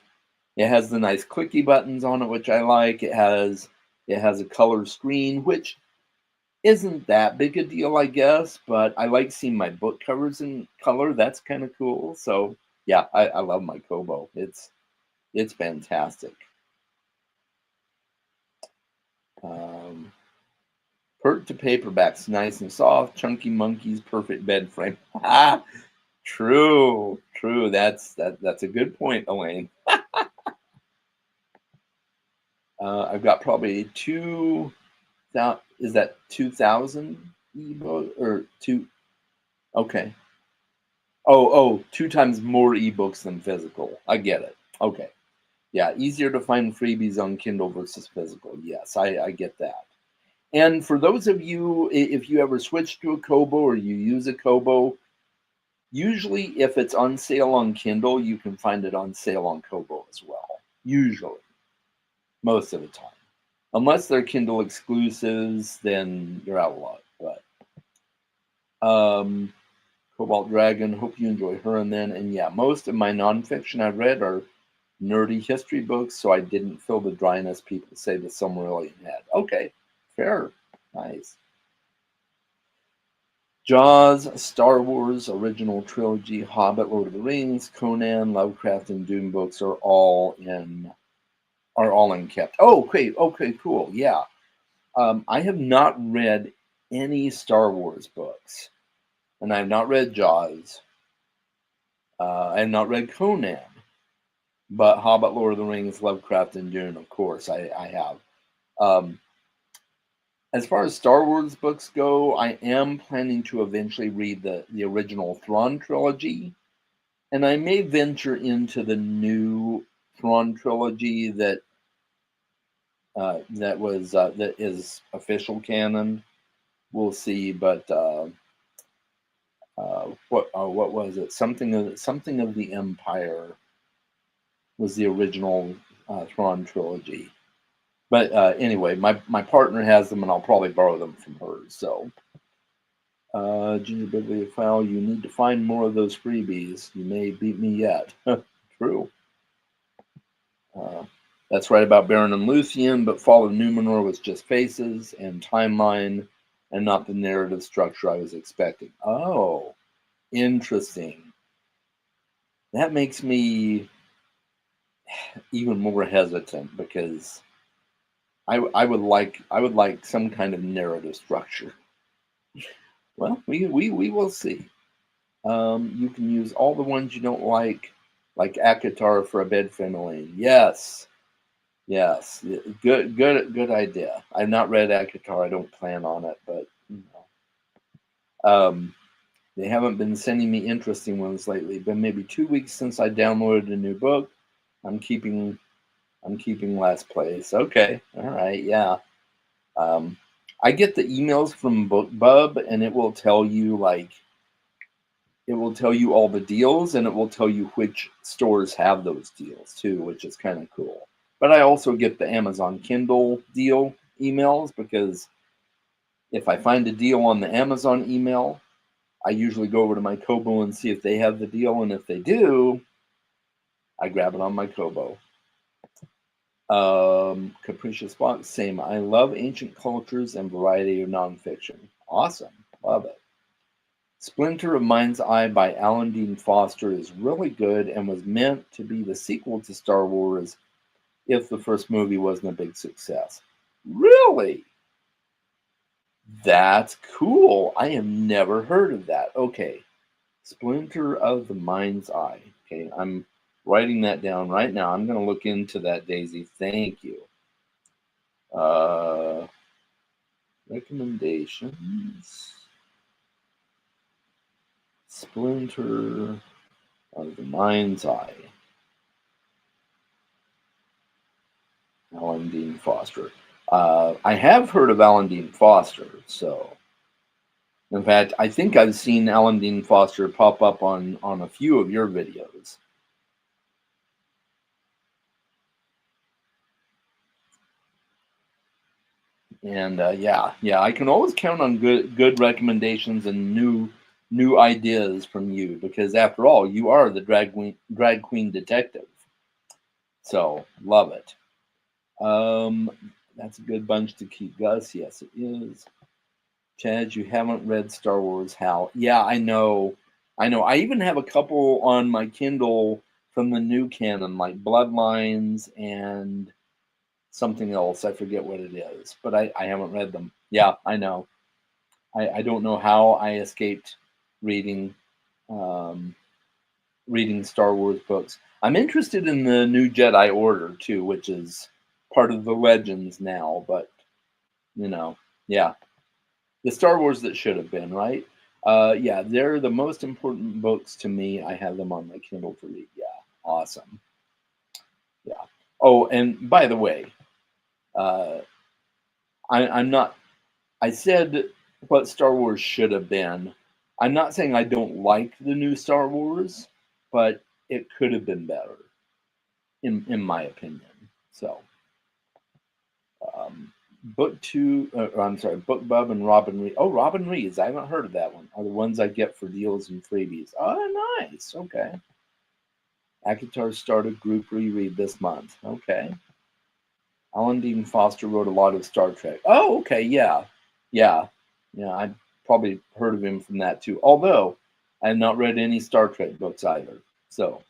It has the nice clicky buttons on it, which I like. It has a color screen, which isn't that big a deal, I guess, but I like seeing my book covers in color. That's kind of cool. So yeah, I love my Kobo. It's fantastic. Um, Pert to paperbacks, nice and soft, chunky monkeys, perfect bed frame. Ah, true, true. That's a good point, Elaine. I've got probably is that 2,000 ebook or two? Okay. Oh, two times more ebooks than physical. I get it. Okay. Yeah, easier to find freebies on Kindle versus physical. Yes, I get that. And for those of you, if you ever switch to a Kobo or you use a Kobo, usually if it's on sale on Kindle, you can find it on sale on Kobo as well. Usually, most of the time. Unless they're Kindle exclusives, then you're out of luck. But Cobalt Dragon, hope you enjoy her. And yeah, most of my nonfiction I read are nerdy history books, so I didn't feel the dryness people say the Silmarillion had. Okay, fair, nice. Jaws, Star Wars, original trilogy, Hobbit, Lord of the Rings, Conan, Lovecraft, and Dune books are all in kept. Oh, okay, cool. Yeah. I have not read any Star Wars books, and I have not read Jaws. I have not read Conan, but Hobbit, Lord of the Rings, Lovecraft, and Dune, of course, I have. Um, as far as Star Wars books go, I am planning to eventually read the original Thrawn trilogy, and I may venture into the new Thrawn trilogy that that is official canon. We'll see, but what was it? Something of the Empire was the original Thrawn trilogy. But anyway, my partner has them, and I'll probably borrow them from her. So, Ginger Bibliophile, you need to find more of those freebies. You may beat me yet. True. That's right about Baron and Luthien, but Fall of Numenor was just faces and timeline, and not the narrative structure I was expecting. Oh, interesting. That makes me even more hesitant because I would like some kind of narrative structure. Well, we will see. You can use all the ones you don't like Akatar for a bed family. Yes, good idea. I've not read Akatar. I don't plan on it, but they haven't been sending me interesting ones lately. Been maybe 2 weeks since I downloaded a new book. I'm keeping last place. Okay, all right, yeah. I get the emails from BookBub, and it will tell you all the deals, and it will tell you which stores have those deals too, which is kind of cool. But I also get the Amazon Kindle deal emails, because if I find a deal on the Amazon email, I usually go over to my Kobo and see if they have the deal, and if they do, I grab it on my Kobo. Capricious Box, same. I love ancient cultures and variety of nonfiction. Awesome. Love it. Splinter of Mind's Eye by Alan Dean Foster is really good and was meant to be the sequel to Star Wars if the first movie wasn't a big success. Really? That's cool. I have never heard of that. Okay. Splinter of the Mind's Eye. Okay, I'm writing that down right now. I'm going to look into that, Daisy. Thank you. Recommendations. Splinter of the Mind's Eye. Alan Dean Foster. I have heard of Alan Dean Foster, so in fact, I think I've seen Alan Dean Foster pop up on a few of your videos. And yeah, I can always count on good recommendations and new ideas from you, because after all, you are the drag queen detective. So love it. That's a good bunch to keep, Gus. Yes, it is. Chad, you haven't read Star Wars Hal. Yeah, I know. I even have a couple on my Kindle from the new canon, like Bloodlines and something else. I forget what it is, but I haven't read them. Yeah, I know. I don't know how I escaped reading reading Star Wars books. I'm interested in the new Jedi Order too, which is part of the Legends now, but yeah. The Star Wars that should have been, right? Yeah, they're the most important books to me. I have them on my Kindle to read. Yeah, awesome. Yeah. Oh, and by the way, I'm not. I said what Star Wars should have been. I'm not saying I don't like the new Star Wars, but it could have been better, in my opinion. So, BookBub and Robin Reed. Oh, Robin Reed's. I haven't heard of that one. Are the ones I get for deals and freebies. Oh, nice. Okay. Akatar started group reread this month. Okay. Alan Dean Foster wrote a lot of Star Trek. Oh, okay. Yeah. I probably heard of him from that too. Although I have not read any Star Trek books either. So,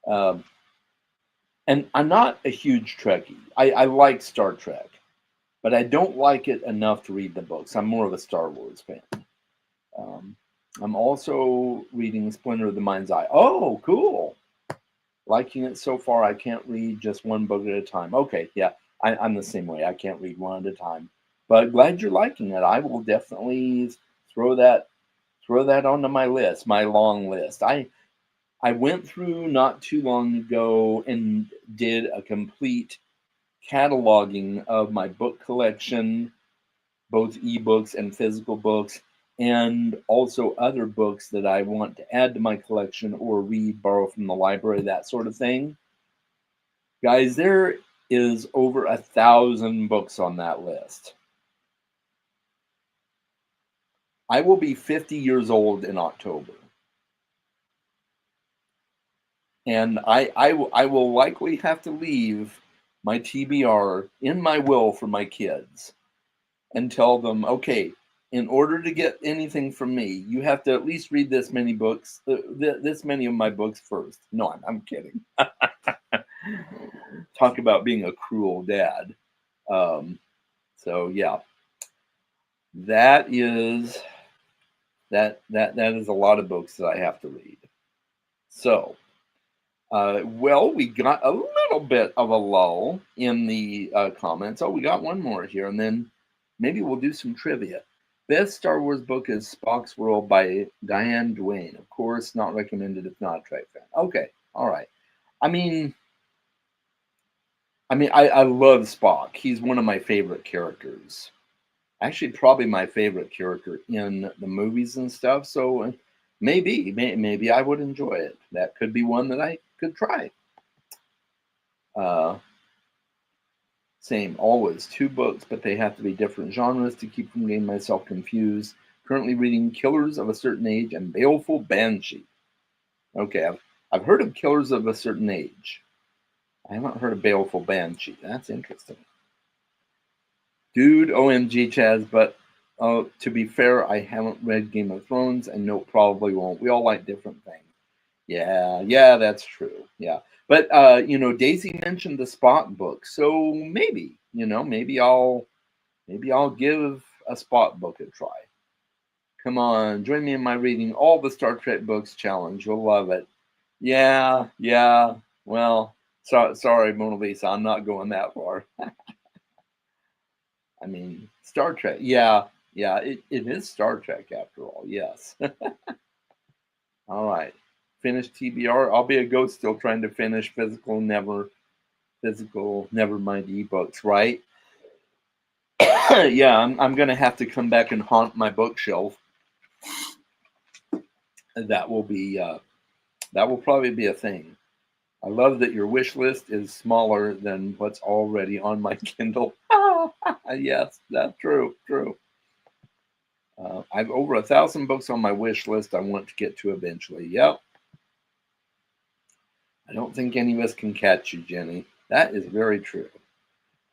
and I'm not a huge Trekkie. I like Star Trek, but I don't like it enough to read the books. I'm more of a Star Wars fan. I'm also reading Splinter of the Mind's Eye. Oh, cool. Liking it so far. I can't read just one book at a time. Okay, yeah, I'm the same way. I can't read one at a time. But glad you're liking it. I will definitely throw that onto my list, my long list. I went through not too long ago and did a complete cataloging of my book collection, both ebooks and physical books, and also other books that I want to add to my collection or read, borrow from the library, that sort of thing. Guys, there is over 1,000 books on that list. I will be 50 years old in October. And I will likely have to leave my TBR in my will for my kids and tell them, okay, in order to get anything from me, you have to at least read this many books, this many of my books first. No, I'm kidding. Talk about being a cruel dad. So yeah, that is a lot of books that I have to read. So, well, we got a little bit of a lull in the comments. Oh, we got one more here, and then maybe we'll do some trivia. Best Star Wars book is Spock's World by Diane Duane. Of course, not recommended if not a Trek fan. Okay, all right. I mean, I love Spock. He's one of my favorite characters. Actually, probably my favorite character in the movies and stuff. So maybe I would enjoy it. That could be one that I could try. Same, always 2 books, but they have to be different genres to keep from getting myself confused. Currently reading Killers of a Certain Age and Baleful Banshee. Okay, I've heard of Killers of a Certain Age. I haven't heard of Baleful Banshee. That's interesting. Dude, OMG, Chaz, but to be fair, I haven't read Game of Thrones and no, probably won't. We all like different things. Yeah, that's true. Yeah. But Daisy mentioned the Spock book, so maybe I'll give a Spock book a try. Come on, join me in my reading all the Star Trek books challenge. You'll love it. Yeah. Well, sorry, Mona Lisa, I'm not going that far. I mean, Star Trek. Yeah, it is Star Trek after all. Yes. All right. Finish TBR. I'll be a ghost still trying to finish physical, never mind ebooks, right? Yeah, I'm gonna have to come back and haunt my bookshelf. That will probably be a thing. I love that your wish list is smaller than what's already on my Kindle. Yes, that's true. I've over 1,000 books on my wish list I want to get to eventually. Yep. I don't think any of us can catch you, Jenny. That is very true.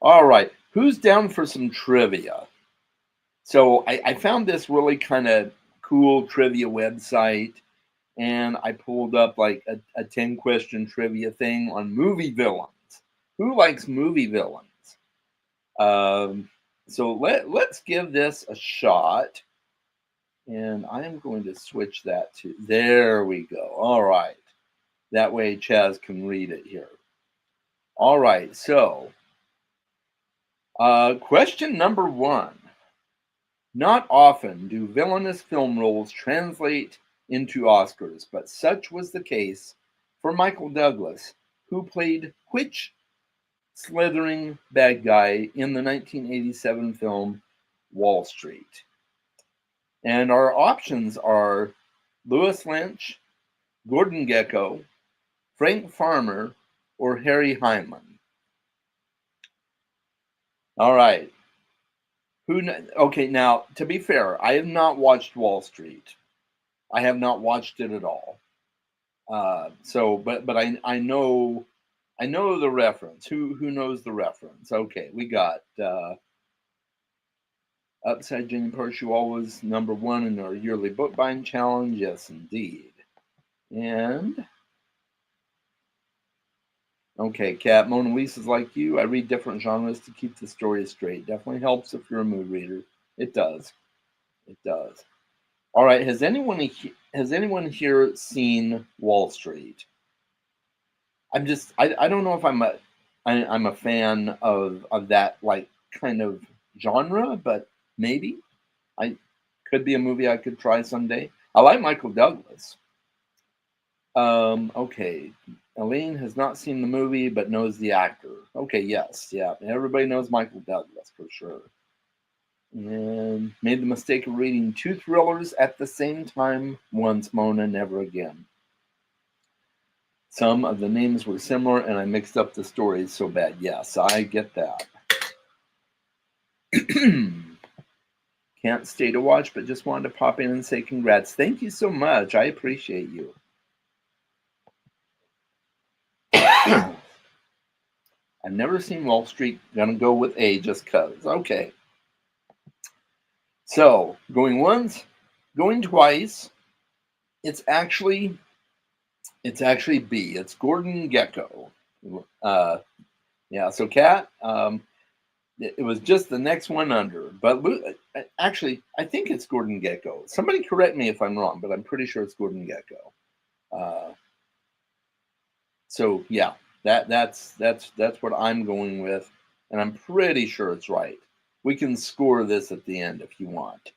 All right. Who's down for some trivia? So I found this really kind of cool trivia website, and I pulled up like a 10-question trivia thing on movie villains. Who likes movie villains? So let's give this a shot. And I'm going to switch that to, there we go. All right. That way Chaz can read it here. All right. So question number 1. Not often do villainous film roles translate into Oscars, but such was the case for Michael Douglas, who played which slithering bad guy in the 1987 film Wall Street? And our options are Louis Lynch, Gordon Gekko, Frank Farmer, or Harry Hyman. All right. Okay, now, to be fair, I have not watched Wall Street. I have not watched it at all. But I know the reference. Who knows the reference? Okay, we got Upside Jenny Parshall, always number 1 in our yearly book buying challenge. Yes, indeed. And okay, Kat, Mona Lisa's like you. I read different genres to keep the story straight. Definitely helps if you're a mood reader. It does. All right. Has anyone here seen Wall Street? I don't know if I'm a fan of that like kind of genre, but maybe I could be a movie I could try someday. I like Michael Douglas. Okay. Elaine has not seen the movie but knows the actor. Okay, yes, yeah. Everybody knows Michael Douglas for sure. And made the mistake of reading 2 thrillers at the same time. Once Mona, never again. Some of the names were similar, and I mixed up the stories so bad. Yes, I get that. Can't stay to watch, but just wanted to pop in and say congrats. Thank you so much. I appreciate you. I've never seen Wall Street. Gonna go with A just cause. Okay. So, going once, going twice. It's actually B. It's Gordon Gekko. Yeah, so Kat, it was just the next one under. But actually, I think it's Gordon Gekko. Somebody correct me if I'm wrong, but I'm pretty sure it's Gordon Gekko. So yeah, that's what I'm going with, and I'm pretty sure it's right. We can score this at the end if you want.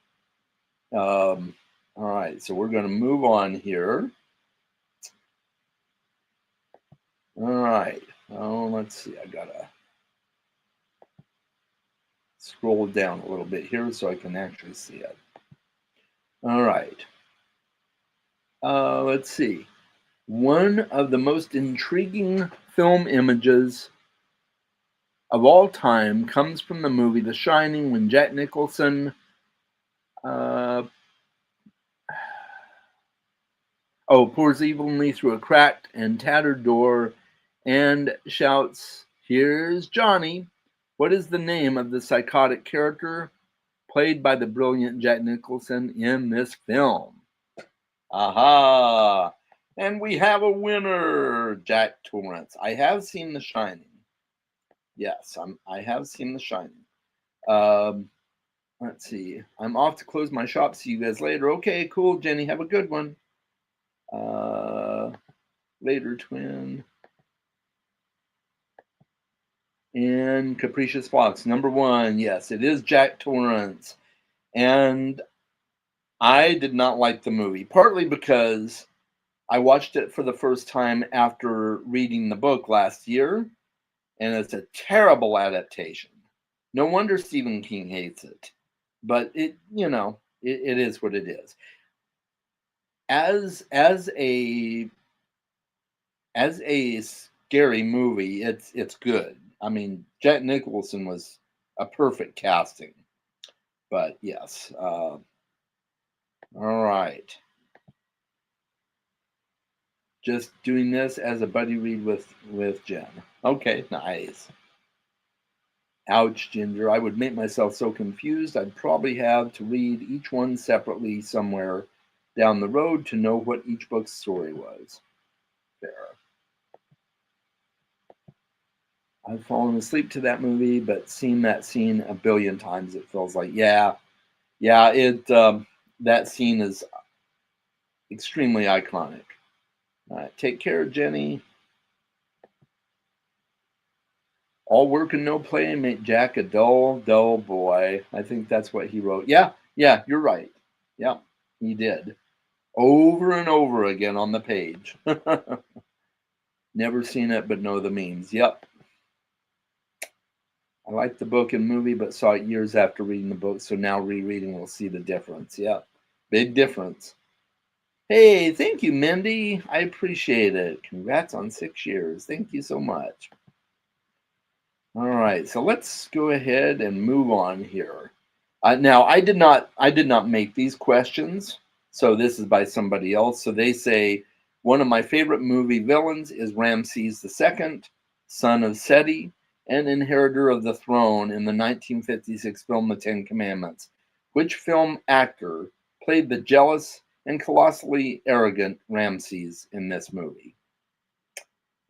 All right, so we're going to move on here. All right. Oh, let's see. I gotta scroll down a little bit here so I can actually see it. All right. Let's see. One of the most intriguing film images of all time comes from the movie The Shining, when Jack Nicholson pours evenly through a cracked and tattered door and shouts, "Here's Johnny." What is the name of the psychotic character played by the brilliant Jack Nicholson in this film? Aha! And we have a winner, Jack Torrance. I have seen The Shining. Yes, I have seen The Shining. Let's see. I'm off to close my shop. See you guys later. Okay, cool, Jenny. Have a good one. Later, twin. And Capricious Fox, number 1. Yes, it is Jack Torrance. And I did not like the movie, partly because I watched it for the first time after reading the book last year, and it's a terrible adaptation. No wonder Stephen King hates it. But it is what it is. As a scary movie, it's good. I mean, Jack Nicholson was a perfect casting. But yes. All right. Just doing this as a buddy read with Jen. Okay, nice. Ouch, Ginger. I would make myself so confused, I'd probably have to read each one separately somewhere down the road to know what each book's story was. Fair. I've fallen asleep to that movie, but seen that scene a billion times. It feels like, yeah. That scene is extremely iconic. All right, take care, Jenny. All work and no play make Jack a dull, dull boy. I think that's what he wrote. Yeah, you're right. Yeah, he did. Over and over again on the page. Never seen it, but know the memes. Yep. I liked the book and movie, but saw it years after reading the book, so now rereading will see the difference. Yep. Big difference. Hey, thank you, Mindy. I appreciate it. Congrats on 6 years. Thank you so much. All right, so let's go ahead and move on here. Now, I did not make these questions, so this is by somebody else. So they say, one of my favorite movie villains is Ramses II, son of Seti, and inheritor of the throne in the 1956 film The Ten Commandments. Which film actor played the jealous and colossally arrogant Ramses in this movie?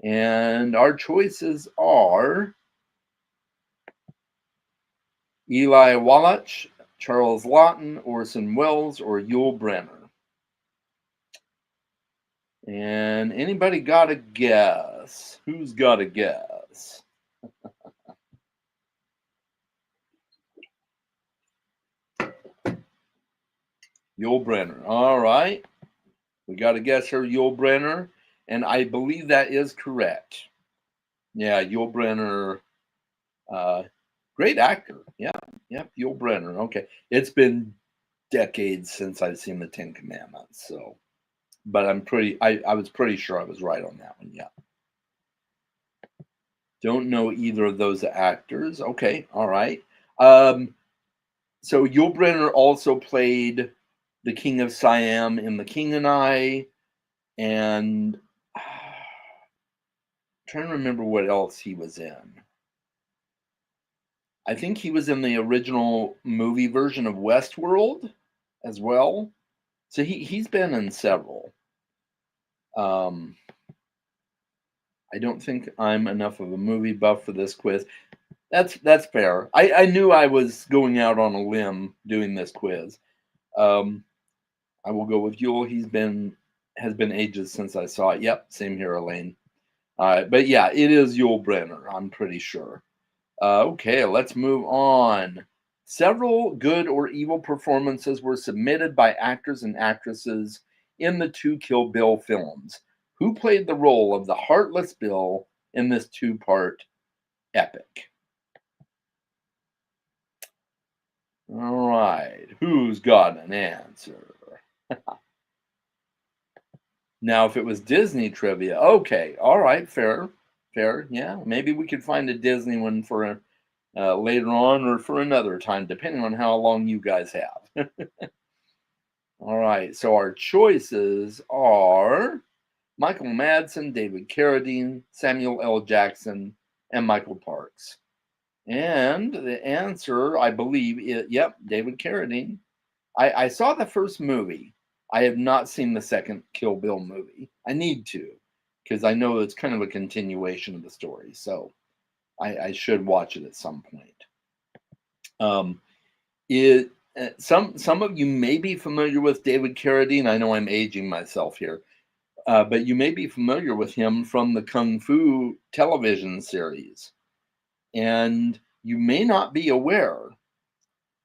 And our choices are Eli Wallach, Charles Laughton, Orson Welles, or Yul Brynner. And anybody got a guess? Who's got a guess? Yul Brynner. All right. We got a guess here, Yul Brynner. And I believe that is correct. Yeah, Yul Brynner, great actor. Yeah, yeah, Yul Brynner. Okay, it's been decades since I've seen the Ten Commandments, so but I was pretty sure I was right on that one. Yeah. Don't know either of those actors. Okay, all right. Um, so Yul Brynner also played the King of Siam in The King and I, and trying to remember what else he was in. I think he was in the original movie version of Westworld as well. So he's been in several. Um, I don't think I'm enough of a movie buff for this quiz. That's fair. I knew I was going out on a limb doing this quiz. Um, I will go with Yule. Has been ages since I saw it. Yep, same here, Elaine. But yeah, it is Yul Brynner. I'm pretty sure. Okay, let's move on. Several good or evil performances were submitted by actors and actresses in the two Kill Bill films. Who played the role of the Heartless Bill in this two-part epic? All right, who's got an answer? Now, if it was Disney trivia, okay, all right, fair, fair. Yeah, maybe we could find a Disney one for later on or for another time, depending on how long you guys have. All right, so our choices are Michael Madsen, David Carradine, Samuel L. Jackson, and Michael Parks. And the answer, I believe, yep, David Carradine. I saw the first movie. I have not seen the second Kill Bill movie. I need to, because I know it's kind of a continuation of the story. So I should watch it at some point. Um, it some of you may be familiar with David Carradine. I know I'm aging myself here, but you may be familiar with him from the Kung Fu television series, and you may not be aware,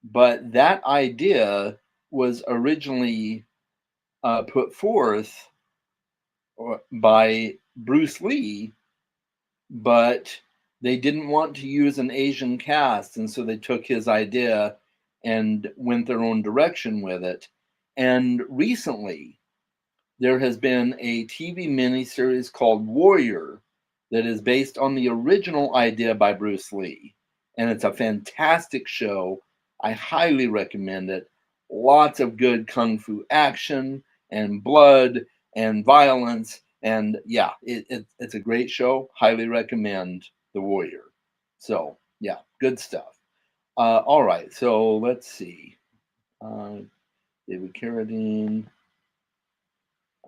but that idea was originally put forth by Bruce Lee, but they didn't want to use an Asian cast, and so they took his idea and went their own direction with it. And recently, there has been a TV miniseries called Warrior that is based on the original idea by Bruce Lee. And it's a fantastic show. I highly recommend it. Lots of good kung fu action and blood and violence. And yeah, it's a great show. Highly recommend The Warrior. So yeah, good stuff. All right, so let's see. David Carradine.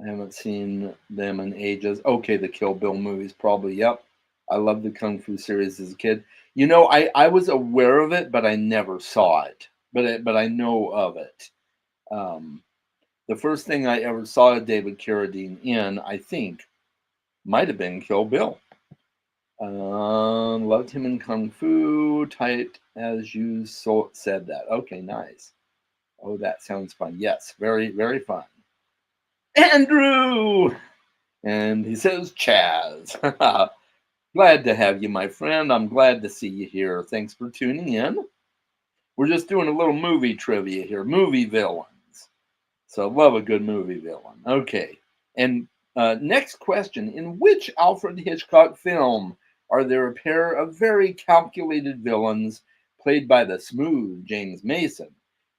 I haven't seen them in ages. Okay, the Kill Bill movies, probably. Yep. I love the Kung Fu series as a kid. You know, I was aware of it, but I never saw it. But I know of it. Um, the first thing I ever saw David Carradine in, I think, might have been Kill Bill. Loved him in Kung Fu. Tight as you said that. Okay, nice. Oh, that sounds fun. Yes, very, very fun. Andrew! And he says, Chaz. Glad to have you, my friend. I'm glad to see you here. Thanks for tuning in. We're just doing a little movie trivia here. Movie villains. So love a good movie villain. Okay. And next question. In which Alfred Hitchcock film are there a pair of very calculated villains played by the smooth James Mason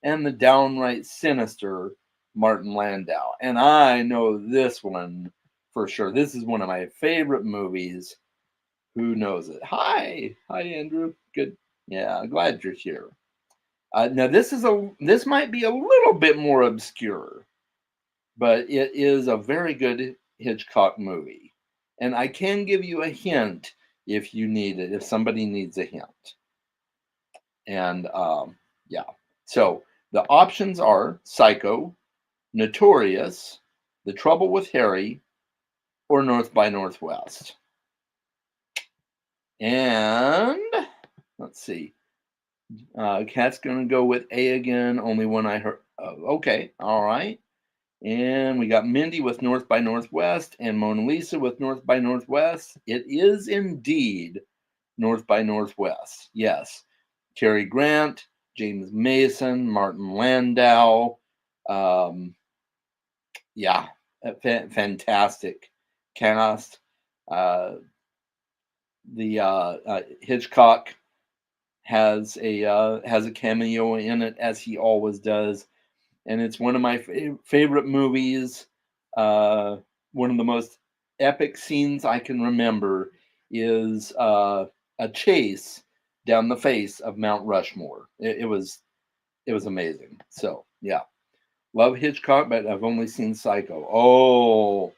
and the downright sinister Martin Landau? And I know this one for sure. This is one of my favorite movies. Who knows it? Hi, Andrew. Good. Yeah, glad you're here. Now this might be a little bit more obscure, but it is a very good Hitchcock movie, and I can give you a hint if you need it. If somebody needs a hint, and yeah, so the options are Psycho, Notorious, The Trouble with Harry, or North by Northwest. And let's see. Kat's going to go with A again. Only one I heard. Oh, okay. All right. And we got Mindy with North by Northwest and Mona Lisa with North by Northwest. It is indeed North by Northwest. Yes. Cary Grant, James Mason, Martin Landau. Yeah, fantastic cast. The Hitchcock has a cameo in it, as he always does, and it's one of my favorite movies. One of the most epic scenes I can remember is a chase down the face of Mount Rushmore. It was amazing. So yeah, love Hitchcock, but I've only seen Psycho.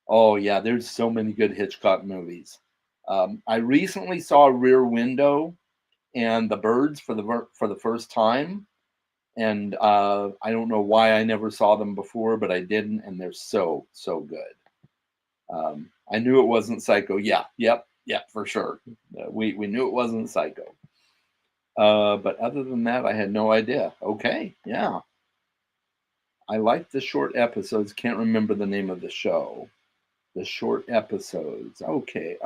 Oh yeah, there's so many good Hitchcock movies. I recently saw Rear Window and The Birds for the first time, and I don't know why I never saw them before, but I didn't, and they're so good. I knew it wasn't Psycho. Yeah, yep, for sure. We knew it wasn't Psycho. But other than that, I had no idea. Okay, yeah. I like the short episodes. Can't remember the name of the show. The short episodes. Okay.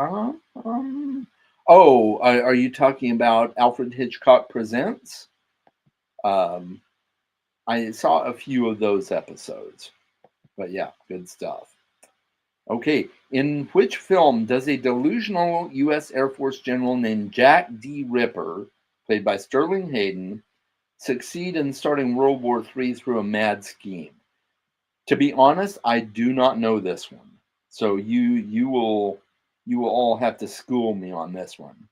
Oh, are you talking about Alfred Hitchcock Presents? I saw a few of those episodes, but yeah, good stuff. Okay, in which film does a delusional U.S. Air Force general named Jack D. Ripper, played by Sterling Hayden, succeed in starting World War III through a mad scheme? To be honest, I do not know this one, so you will all have to school me on this one.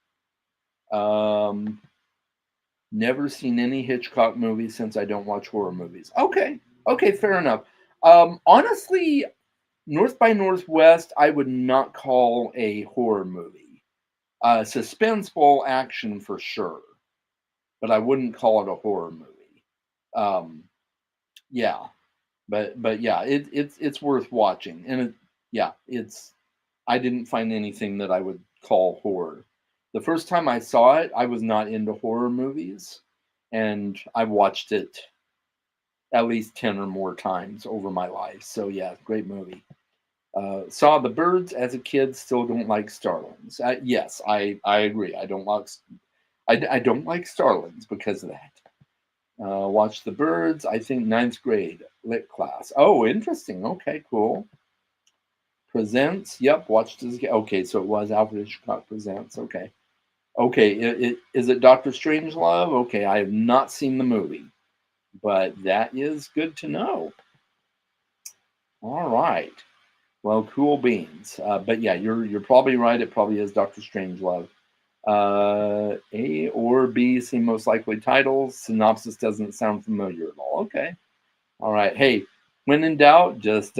Never seen any Hitchcock movies since I don't watch horror movies. Okay, fair enough. Honestly, North by Northwest, I would not call a horror movie. Suspenseful action for sure, but I wouldn't call it a horror movie. Yeah, but yeah, it's worth watching, and I didn't find anything that I would call horror. The first time I saw it, I was not into horror movies, and I've watched it at least 10 or more times over my life. So yeah, great movie. Saw The Birds as a kid. Still don't like Starlings. Yes, I agree. I don't like Starlings because of that. Watched The Birds. I think ninth grade lit class. Oh, interesting. Okay, cool. Presents. Yep, watched as okay. So it was Alfred Hitchcock Presents. Okay. Is it Doctor Strangelove? Okay, I have not seen the movie, but that is good to know. All right. Well, cool beans. But yeah, you're probably right. It probably is Doctor Strangelove. A or B seem most likely titles. Synopsis doesn't sound familiar at all. Okay. All right. Hey, when in doubt, just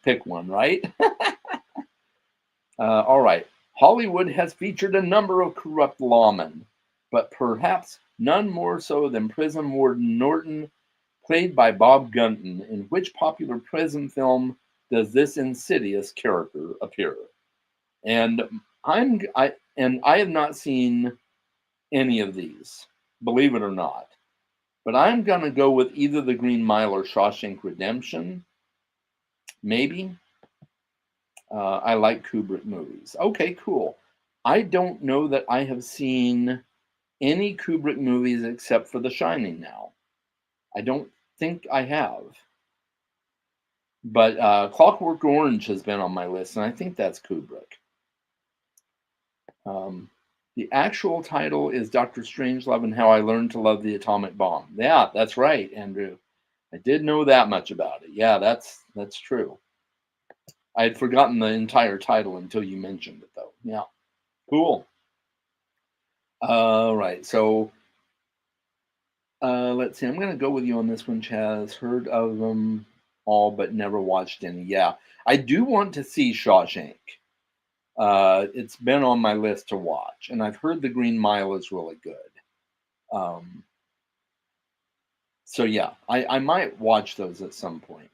pick one, right? All right. Hollywood has featured a number of corrupt lawmen, but perhaps none more so than prison warden Norton, played by Bob Gunton. In which popular prison film does this insidious character appear? And I have not seen any of these, believe it or not. But I'm gonna go with either The Green Mile or Shawshank Redemption. Maybe. I like Kubrick movies. Okay, cool. I don't know that I have seen any Kubrick movies except for The Shining now. I don't think I have. But Clockwork Orange has been on my list, and I think that's Kubrick. The actual title is Dr. Strangelove and How I Learned to Love the Atomic Bomb. Yeah, that's right, Andrew. I did know that much about it. Yeah, that's true. I had forgotten the entire title until you mentioned it, though. Yeah, cool. All right, so let's see. I'm going to go with you on this one, Chaz. Heard of them all, but never watched any. Yeah, I do want to see Shawshank. It's been on my list to watch, and I've heard The Green Mile is really good. So yeah, I might watch those at some point.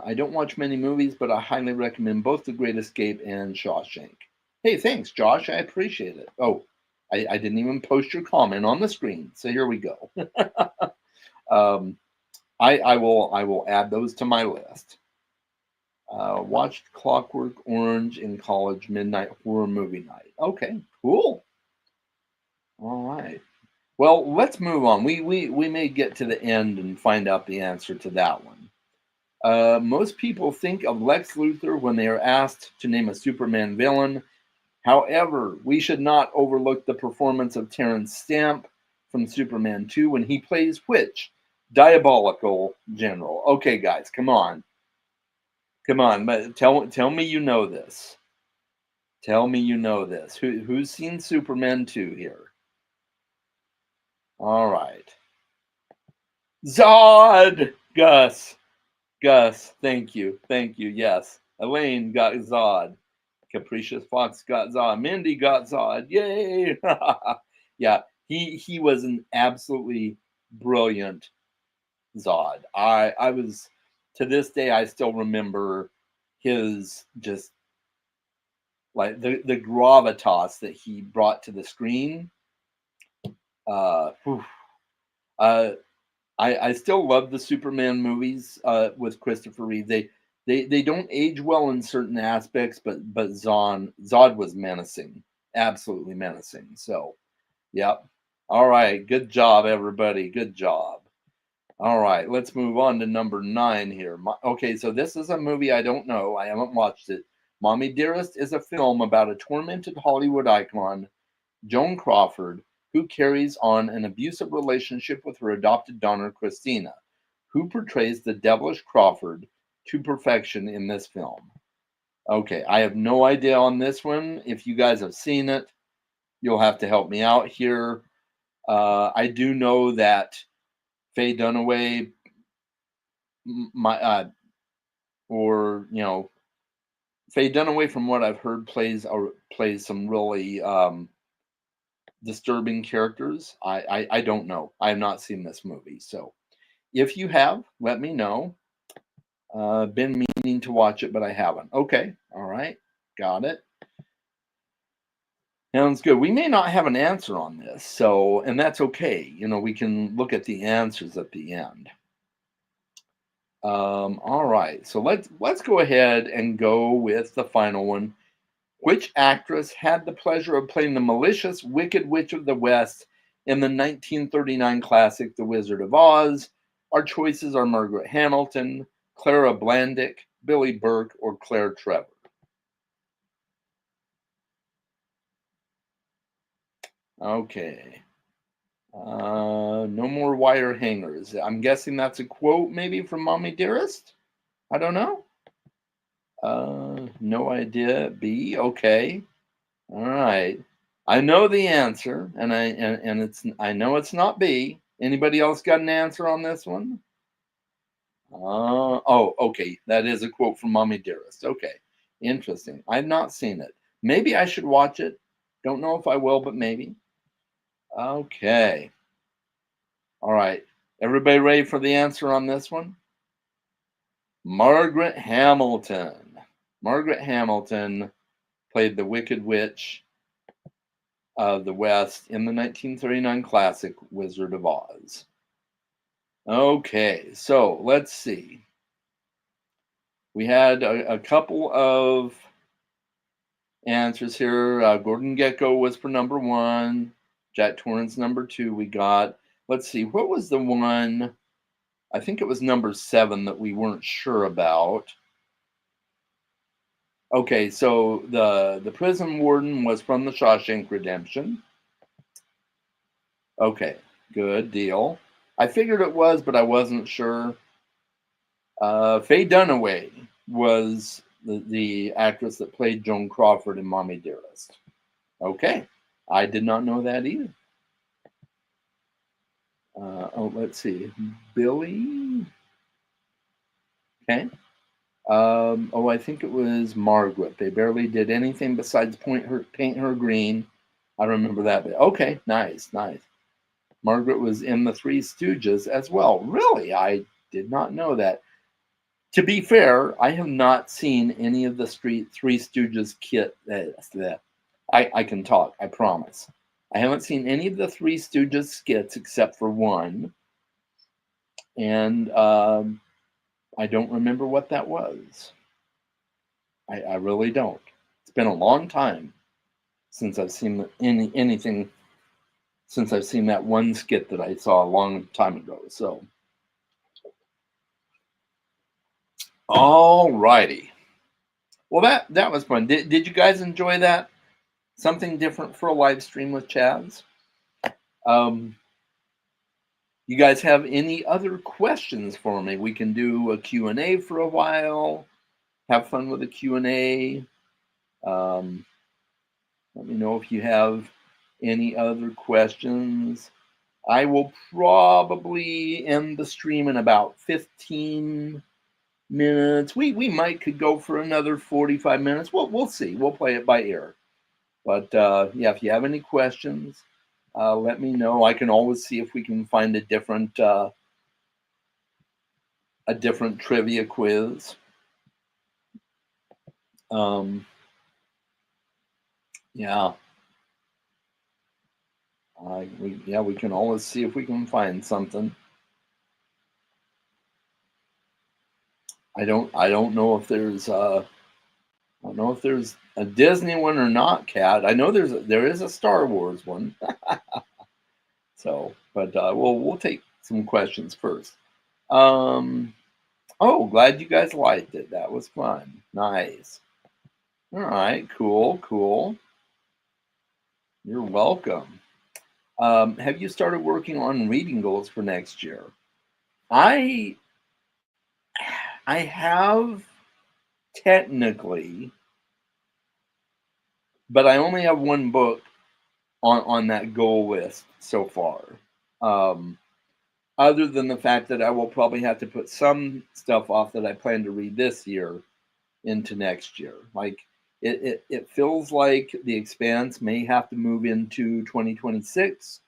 I don't watch many movies, but I highly recommend both The Great Escape and Shawshank. Hey, thanks, Josh. I appreciate it. Oh, I didn't even post your comment on the screen, so here we go. I will add those to my list. Watched Clockwork Orange in college midnight horror movie night. Okay, cool. All right. Well, let's move on. We may get to the end and find out the answer to that one. Most people think of Lex Luthor when they are asked to name a Superman villain. However, we should not overlook the performance of Terrence Stamp from Superman 2 when he plays which? Diabolical General. Okay, guys, come on. Come on, but tell me you know this. Tell me you know this. Who's seen Superman 2 here? All right. Zod! Gus. Gus, thank you. Thank you. Yes. Elaine got Zod. Capricious Fox got Zod. Mindy got Zod. Yay! Yeah, he was an absolutely brilliant Zod. I was, to this day I still remember his just like the gravitas that he brought to the screen. Whew. I still love the Superman movies with Christopher Reeve. They don't age well in certain aspects, but Zod was menacing, absolutely menacing. So, yep. All right, good job, everybody. Good job. All right, let's move on to number 9 here. Okay, so this is a movie I don't know. I haven't watched it. Mommy Dearest is a film about a tormented Hollywood icon, Joan Crawford, who carries on an abusive relationship with her adopted daughter, Christina, who portrays the devilish Crawford to perfection in this film. Okay, I have no idea on this one. If you guys have seen it, you'll have to help me out here. I do know that Faye Dunaway, Faye Dunaway, from what I've heard, plays some really disturbing characters. I don't know. I have not seen this movie, so if you have, let me know. Been meaning to watch it, but I haven't. Okay, all right, got it. Sounds good. We may not have an answer on this, so and that's okay. We can look at the answers at the end. All right, so let's go ahead and go with the final one. Which actress had the pleasure of playing the malicious Wicked Witch of the West in the 1939 classic The Wizard of Oz? Our choices are Margaret Hamilton, Clara Blandick, Billy Burke, or Claire Trevor. Okay. No more wire hangers. I'm guessing that's a quote maybe from Mommy Dearest? I don't know. No idea. B. Okay. All right. I know the answer, and I know it's not B. Anybody else got an answer on this one? Oh, okay. That is a quote from Mommy Dearest. Okay. Interesting. I've not seen it. Maybe I should watch it. Don't know if I will, but maybe. Okay. All right. Everybody ready for the answer on this one? Margaret Hamilton. Margaret Hamilton played the Wicked Witch of the West in the 1939 classic Wizard of Oz. Okay, so let's see. We had a couple of answers here. Gordon Gekko was for number 1. Jack Torrance number 2 we got. Let's see, what was the one? I think it was number 7 that we weren't sure about. Okay, so the prison warden was from the Shawshank Redemption. Okay, good deal. I figured it was, but I wasn't sure. Faye Dunaway was the actress that played Joan Crawford in Mommy Dearest. Okay, I did not know that either. Let's see. Billy. Okay. I think it was Margaret. They barely did anything besides paint her green. I remember that bit. Okay, nice. Margaret was in the Three Stooges as well. Really? I did not know that. To be fair, I have not seen any of the Three Stooges kit. I can talk, I promise. I haven't seen any of the Three Stooges skits except for one. And I don't remember what that was. I really don't. It's been a long time since I've seen anything, since I've seen that one skit that I saw a long time ago. So, all righty. Well, that was fun. Did you guys enjoy that? Something different for a live stream with Chaz. Um, you guys have any other questions for me? We can do a Q&A for a while. Have fun with a Q&A. Let me know if you have any other questions. I will probably end the stream in about 15 minutes. We might could go for another 45 minutes. We'll see. We'll play it by ear. But yeah, if you have any questions, let me know. I can always see if we can find a different trivia quiz. Yeah. We can always see if we can find something. I don't know if there's I don't know if there's a Disney one or not, Kat. I know there is a Star Wars one. So, but we'll take some questions first. Oh, glad you guys liked it. That was fun. Nice. All right, cool. You're welcome. Have you started working on reading goals for next year? I have technically, but I only have one book on that goal list so far. Other than the fact that I will probably have to put some stuff off that I plan to read this year into next year. Like it feels like The Expanse may have to move into 2026.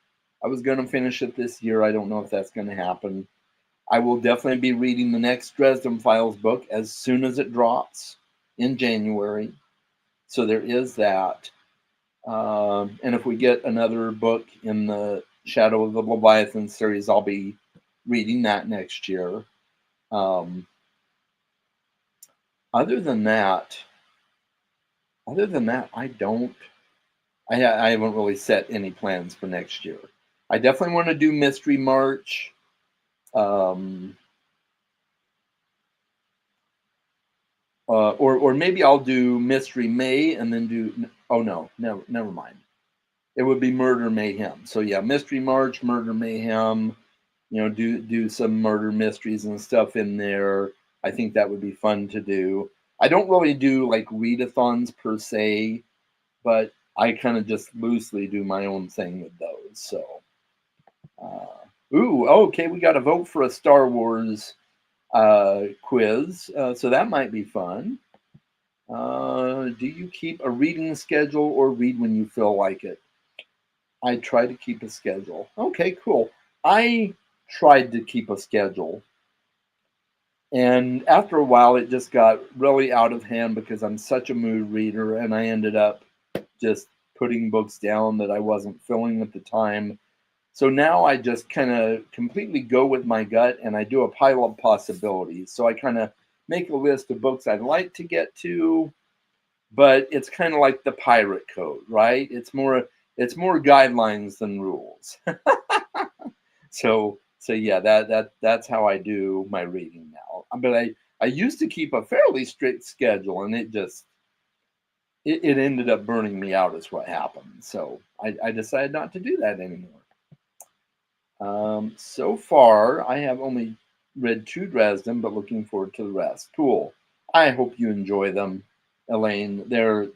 I was going to finish it this year. I don't know if that's going to happen. I will definitely be reading the next Dresden Files book as soon as it drops in January. So there is that. And if we get another book in the Shadow of the Leviathan series, I'll be reading that next year. Other than that, I haven't really set any plans for next year. I definitely want to do Mystery March. Or maybe I'll do Mystery May and then do. Oh no, never mind. It would be Murder Mayhem. So yeah, Mystery March, Murder Mayhem. Do some murder mysteries and stuff in there. I think that would be fun to do. I don't really do like readathons per se, but I kind of just loosely do my own thing with those. So, okay, we got to vote for a Star Wars quiz, so that might be fun. Do you keep a reading schedule or read when you feel like it? I try to keep a schedule. Okay, cool. I tried to keep a schedule, and after a while it just got really out of hand because I'm such a mood reader, and I ended up just putting books down that I wasn't filling at the time. So now I just kind of completely go with my gut, and I do a pile of possibilities. So I kind of make a list of books I'd like to get to, but it's kind of like the pirate code, right? It's more guidelines than rules. So yeah, that's how I do my reading now. But I used to keep a fairly strict schedule, and it ended up burning me out is what happened. So I decided not to do that anymore. So far, I have only read 2 Dresden, but looking forward to the rest. Cool. I hope you enjoy them, Elaine. They're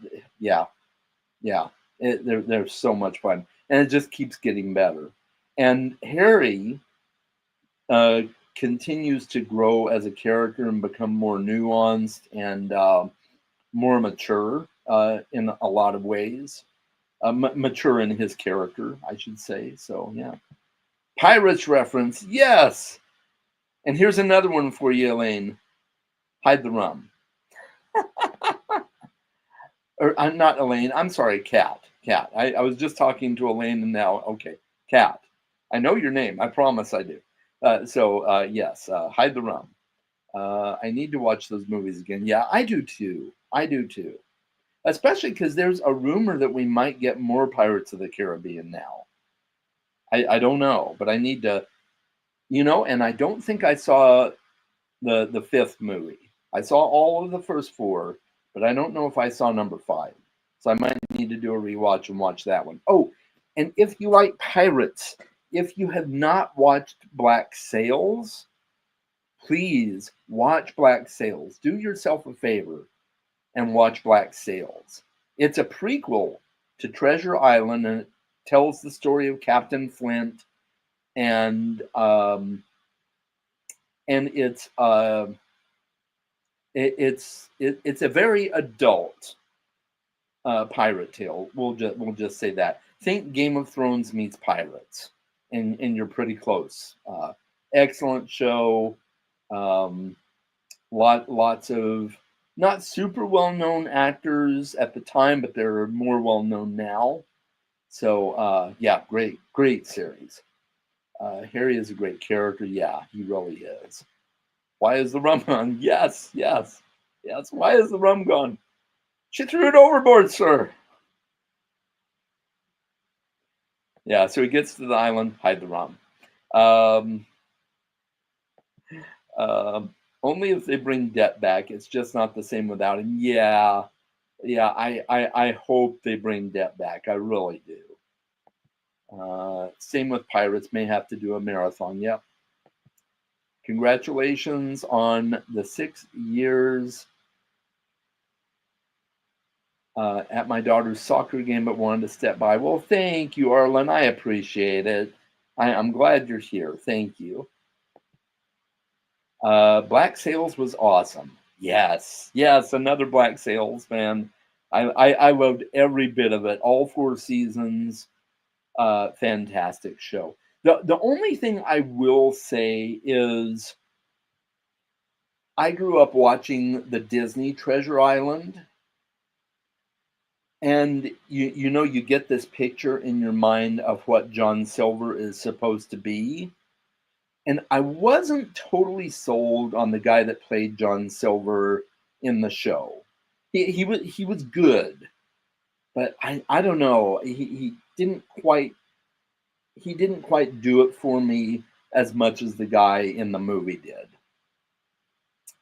so much fun, and it just keeps getting better. And Harry continues to grow as a character and become more nuanced and more mature in a lot of ways. Mature in his character, I should say. So yeah. Pirates reference, yes. And here's another one for you, Elaine. Hide the rum. Or I'm not Elaine. I'm sorry, Kat. I was just talking to Elaine, and now okay, Kat. I know your name. I promise I do. Yes, Hide the Rum. I need to watch those movies again. Yeah, I do too. I do too. Especially because there's a rumor that we might get more Pirates of the Caribbean now. I don't know, but I need to, and I don't think I saw the fifth movie. I saw all of the first four, but I don't know if I saw number five. So I might need to do a rewatch and watch that one. Oh, and if you like pirates, if you have not watched Black Sails, please watch Black Sails. Do yourself a favor and watch Black Sails. It's a prequel to Treasure Island, and it tells the story of Captain Flint, and it's it's a very adult pirate tale. We'll just say that. Think Game of Thrones meets pirates, and you're pretty close. Excellent show. Lots of not super well known actors at the time, but they're more well known now. So yeah, great series. Harry is a great character. Yeah, he really is. Why is the rum gone? Yes. Why is the rum gone? She threw it overboard, sir. Yeah, so he gets to the island, hide the rum. Only if they bring Depp back. It's just not the same without him. Yeah. I hope they bring Depp back. I really do. Same with Pirates. May have to do a marathon. Yep. Congratulations on the 6 years at my daughter's soccer game, but wanted to step by. Well, thank you, Arlen. I appreciate it. I'm glad you're here. Thank you. Black Sails was awesome. Yes, another Black Sails, man. I loved every bit of it. All 4 seasons. Fantastic show. The only thing I will say is I grew up watching the Disney Treasure Island. And you get this picture in your mind of what John Silver is supposed to be. And I wasn't totally sold on the guy that played John Silver in the show. He was good, but I don't know. He didn't quite do it for me as much as the guy in the movie did.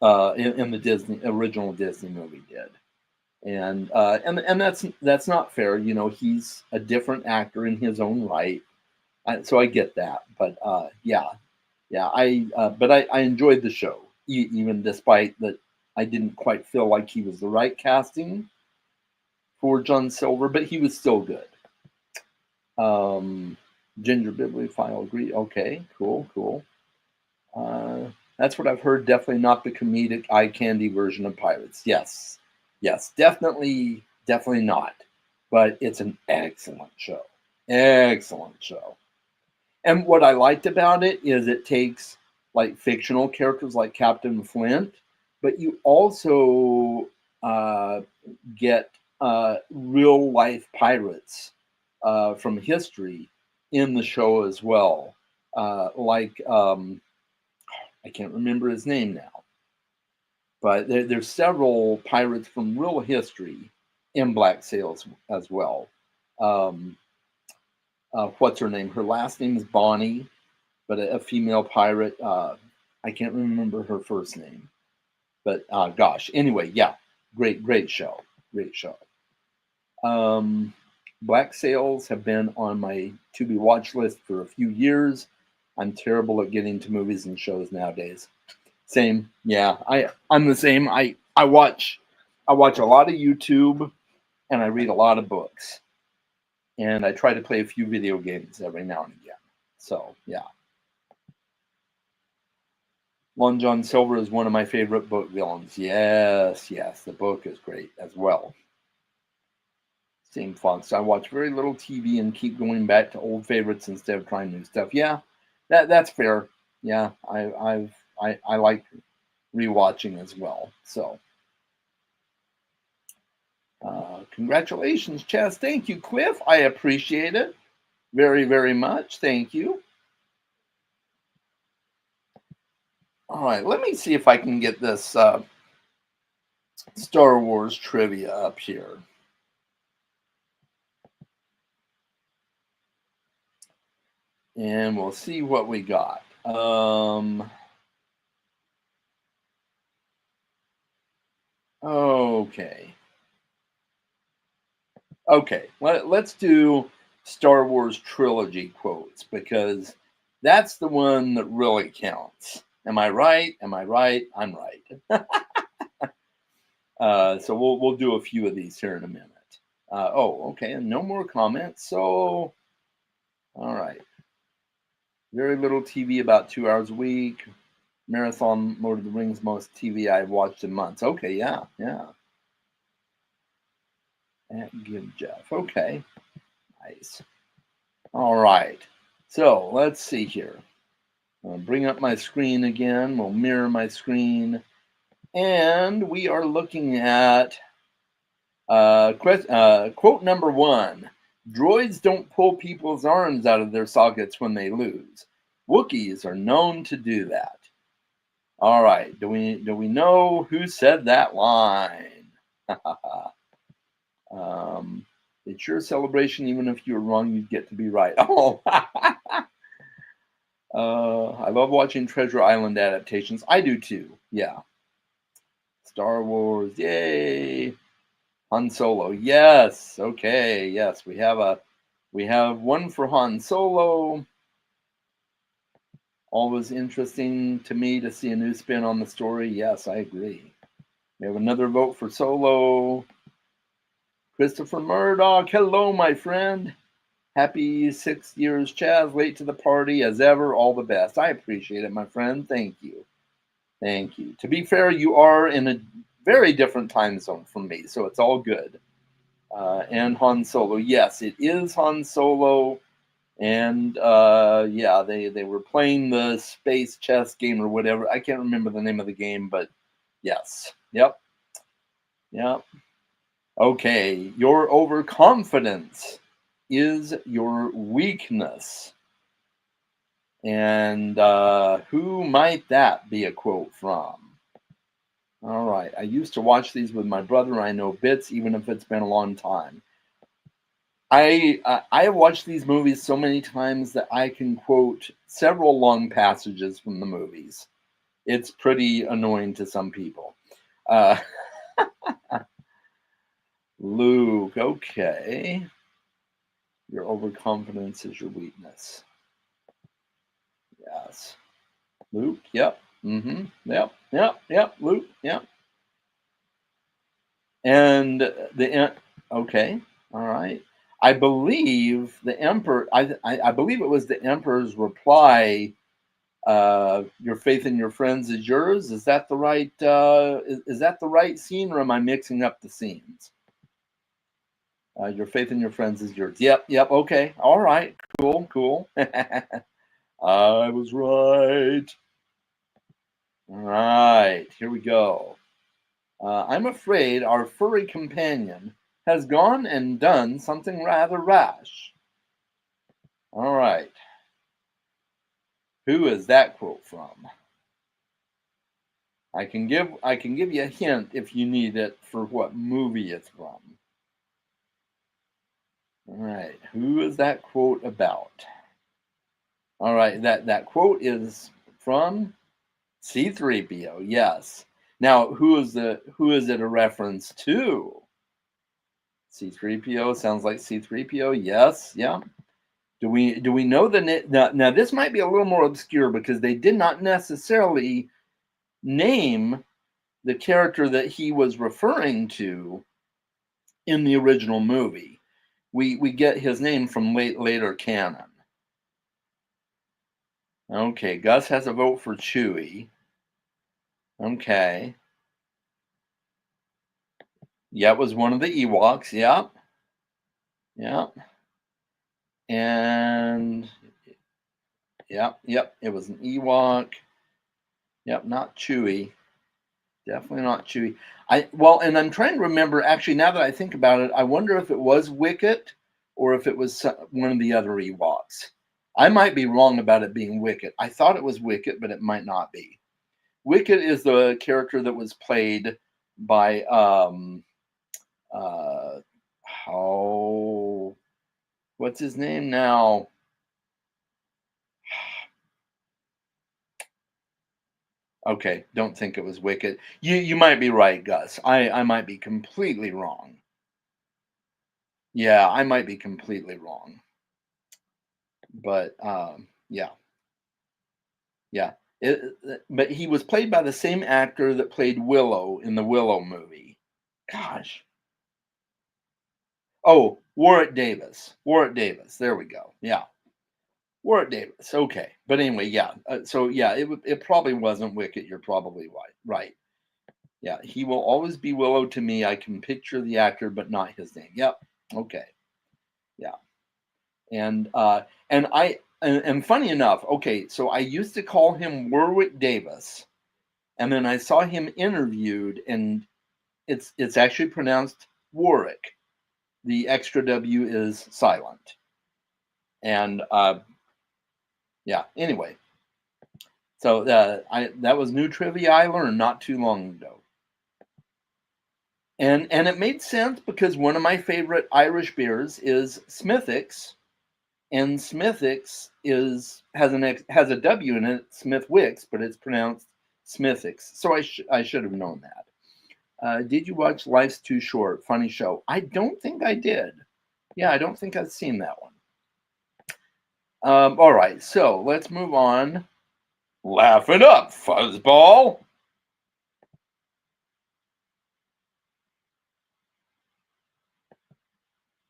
In the original Disney movie did. And that's not fair. He's a different actor in his own right. So I get that. But I enjoyed the show, even despite that I didn't quite feel like he was the right casting for John Silver, but he was still good. Ginger Bibliophile agree. Okay, cool. That's what I've heard. Definitely not the comedic eye candy version of Pirates. Yes, definitely not. But it's an excellent show. And what I liked about it is it takes like fictional characters like Captain Flint, but you also get real life pirates from history in the show as well. I can't remember his name now, but there's several pirates from real history in Black Sails as well. What's her name? Her last name is Bonnie, but a female pirate. I can't remember her first name, but gosh. Anyway, yeah, great show. Black Sails have been on my to-be watch list for a few years. I'm terrible at getting to movies and shows nowadays. Same, yeah. I'm the same. I watch a lot of YouTube, and I read a lot of books, and I try to play a few video games every now and again. So yeah. Long John Silver is one of my favorite book villains. Yes, the book is great as well. Same fonts. I watch very little TV and keep going back to old favorites instead of trying new stuff. Yeah, that's fair. Yeah, I like rewatching as well. So, congratulations, Chaz. Thank you, Cliff. I appreciate it very, very much. Thank you. All right, let me see if I can get this Star Wars trivia up here. And we'll see what we got. Okay. Okay, let's do Star Wars trilogy quotes because that's the one that really counts. Am I right? Am I right? I'm right. So we'll do a few of these here in a minute. Oh, okay, and no more comments. So, all right. Very little TV, about 2 hours a week. Marathon Lord of the Rings, most TV I've watched in months. Okay, yeah, yeah. And give Jeff. Okay, nice. All right. So let's see here. I'll bring up my screen again. We'll mirror my screen. And we are looking at quote number one. Droids don't pull people's arms out of their sockets when they lose. Wookiees are known to do that. All right. Do we know who said that line? It's your celebration. Even if you were wrong, you'd get to be right. Oh, I love watching Treasure Island adaptations. I do too. Yeah. Star Wars. Yay. Han Solo. Yes. Okay. Yes. We have one for Han Solo. Always interesting to me to see a new spin on the story. Yes, I agree. We have another vote for Solo. Christopher Murdoch. Hello, my friend. Happy 6 years, Chaz. Late to the party as ever. All the best. I appreciate it, my friend. Thank you. Thank you. To be fair, you are in a very different time zone from me, so it's all good. And Han Solo. Yes, it is Han Solo. And yeah, they were playing the space chess game or whatever. I can't remember the name of the game, but yes. Yep. Yep. Okay. Your overconfidence is your weakness. And who might that be a quote from? All right. I used to watch these with my brother. I know bits, even if it's been a long time. I have watched these movies so many times that I can quote several long passages from the movies. It's pretty annoying to some people. Uh, Luke, okay. Your overconfidence is your weakness. Yes. Luke, yep. Mm-hmm. Yep. Luke, yep. And okay. All right. I believe the emperor. I believe it was the emperor's reply. Your faith in your friends is yours. Is that the right? Is that the right scene, or am I mixing up the scenes? Your faith in your friends is yours. Yep. Okay. All right. Cool. I was right. All right. Here we go. I'm afraid our furry companion has gone and done something rather rash. All right. Who is that quote from? I can give you a hint if you need it for what movie it's from. All right. Who is that quote about? All right. That quote is from C-3PO. Yes. Now, who is it a reference to? C-3PO sounds like C-3PO. Yes. Yeah. Do we know the now this might be a little more obscure because they did not necessarily name the character that he was referring to in the original movie. We get his name from later canon. Okay, Gus has a vote for Chewie. Okay. Yeah, it was one of the Ewoks. Yep. And yep. It was an Ewok. Yep, not Chewie. Definitely not Chewie. And I'm trying to remember. Actually, now that I think about it, I wonder if it was Wicket or if it was one of the other Ewoks. I might be wrong about it being Wicket. I thought it was Wicket, but it might not be. Wicket is the character that was played by uh how what's his name now? Okay, don't think it was Wicked. You might be right, Gus. I might be completely wrong. Yeah, I might be completely wrong. But yeah, yeah. But he was played by the same actor that played Willow in the Willow movie. Gosh. Oh, Warwick Davis. Warwick Davis. There we go. Yeah. Warwick Davis. Okay. But anyway, yeah. So yeah, it probably wasn't Wicket. You're probably right. Right. Yeah. He will always be Willow to me. I can picture the actor, but not his name. Yep. Okay. Yeah. And and funny enough, okay, so I used to call him Warwick Davis, and then I saw him interviewed, and it's actually pronounced Warwick. The extra W is silent. And yeah, anyway, so I that was new trivia I learned not too long ago. And it made sense because one of my favorite Irish beers is Smithwick's, and Smithwick's has a W in it, Smithwick's, but it's pronounced Smithwick's. So I should have known that. Did you watch Life's Too Short? Funny show. I don't think I did. Yeah, I don't think I've seen that one. All right, so let's move on. Laugh it up, fuzzball.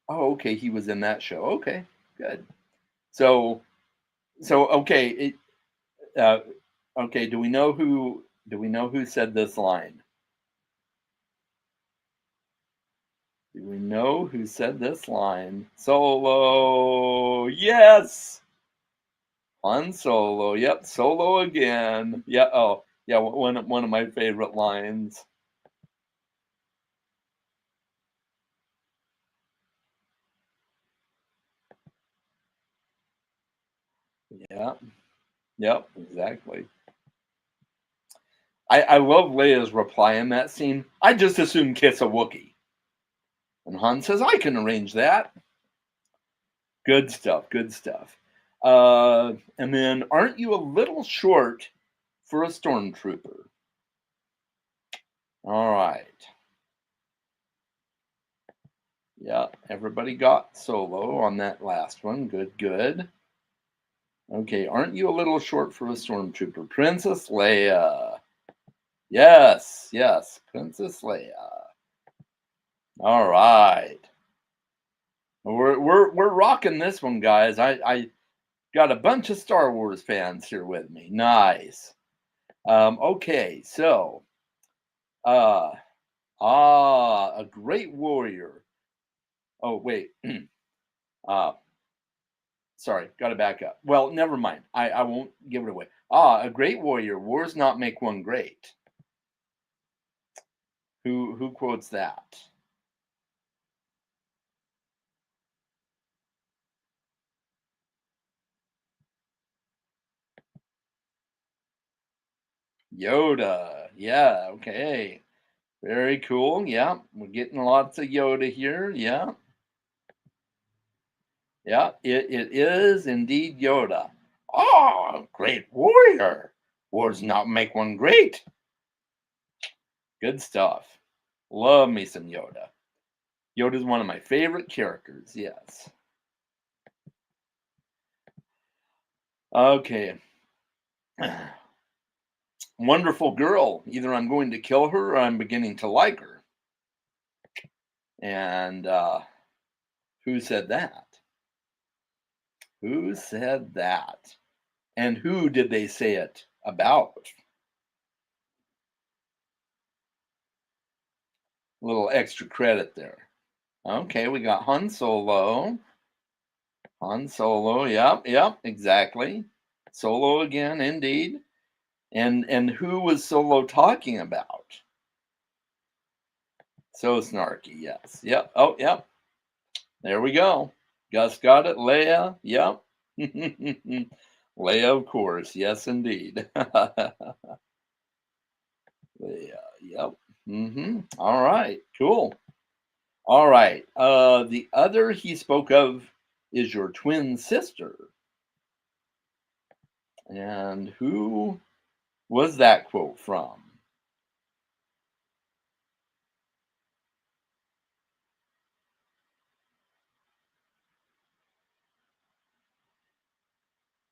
Oh, okay, he was in that show. Okay, good. So, okay, uh, okay. Do we know who said this line? Do we know who said this line? Solo. Yes. Han Solo. Yep, Solo again. Yeah. Oh, yeah. One of my favorite lines. Yeah. Yep. Exactly. I love Leia's reply in that scene. I just assume kiss a Wookiee. And Han says, I can arrange that. Good stuff. Good stuff. And then, aren't you a little short for a stormtrooper? All right. Yeah, everybody got Solo on that last one. Good, good. Okay, aren't you a little short for a stormtrooper? Princess Leia. Yes, yes, Princess Leia. All right. We're rocking this one, guys. I got a bunch of Star Wars fans here with me. Nice. Okay, so uh a great warrior. Oh, wait. uh sorry, gotta back up. Well, never mind. I won't give it away. A great warrior. Wars not make one great. Who quotes that? Yoda. Yeah, okay. Very cool. Yeah, we're getting lots of Yoda here. Yeah, yeah, it is indeed Yoda. Oh, great warrior. Wars not make one great. Good stuff. Love me some Yoda. Yoda's one of my favorite characters. Yes. Okay. Wonderful girl. Either I'm going to kill her or I'm beginning to like her. And who said that? Who said that? And who did they say it about? A little extra credit there. Okay, we got Han Solo. Han Solo, yep, yep, exactly. Solo again, indeed. And who was Solo talking about? So snarky, yes. Yep. Oh, yep. There we go. Gus got it. Leia, yep. Leia, of course. Yes, indeed. Leia, yep. All right. Cool. All right. The other he spoke of is your twin sister. And who was that quote from?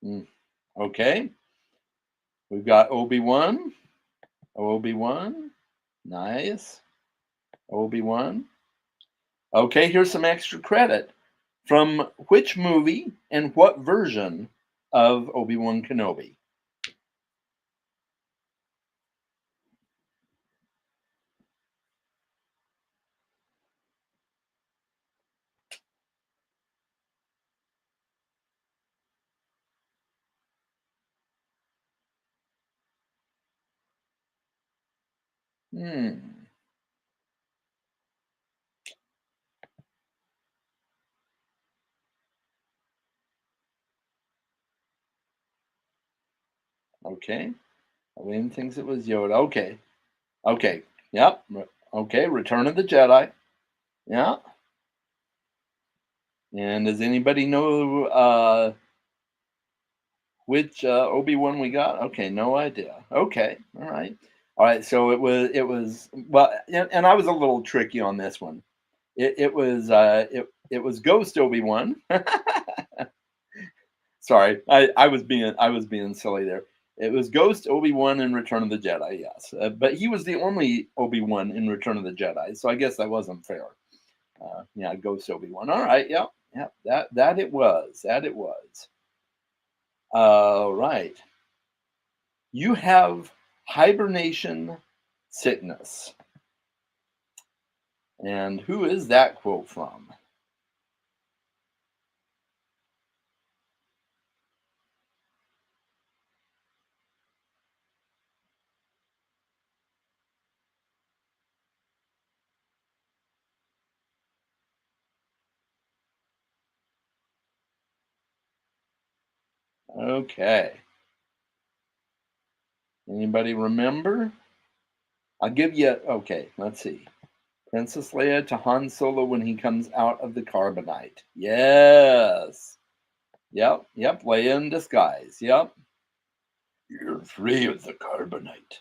Mm, okay. We've got Obi-Wan. Obi-Wan. Nice. Obi-Wan. Okay, here's some extra credit. From which movie and what version of Obi-Wan Kenobi? Hmm. Okay. Lynn thinks it was Yoda. Okay. Okay. Yep. Okay. Return of the Jedi. Yeah. And does anybody know which Obi-Wan we got? Okay, no idea. Okay, all right, all right. So it was well, and I was a little tricky on this one. It was Ghost Obi-Wan. Sorry, I was being silly there. It was Ghost Obi-Wan in Return of the Jedi. Yes, but he was the only Obi-Wan in Return of the Jedi, so I guess that wasn't fair. Yeah, Ghost Obi-Wan. All right, yep, yep. That it was. That it was. All right. You have hibernation sickness. And who is that quote from? Okay. Anybody remember? I'll give you, okay, let's see. Princess Leia to Han Solo when he comes out of the carbonite. Yes. Yep, yep, Leia in disguise. Yep. You're free of the carbonite.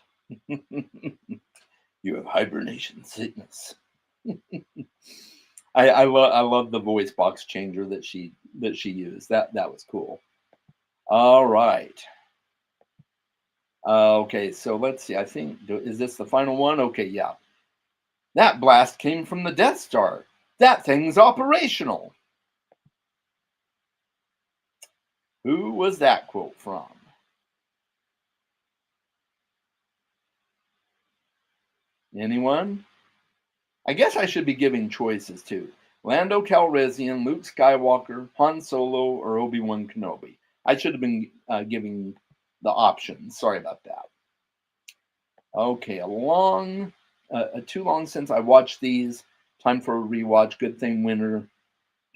You have hibernation sickness. I love the voice box changer that she used. That was cool. All right. Okay, so let's see. I think is this the final one? Okay, yeah. That blast came from the Death Star. That thing's operational. Who was that quote from? Anyone? I guess I should be giving choices too. Lando Calrissian, Luke Skywalker, Han Solo, or Obi-Wan Kenobi. I should have been giving the options. Sorry about that. Okay, too long since I watched these. Time for a rewatch. Good thing winter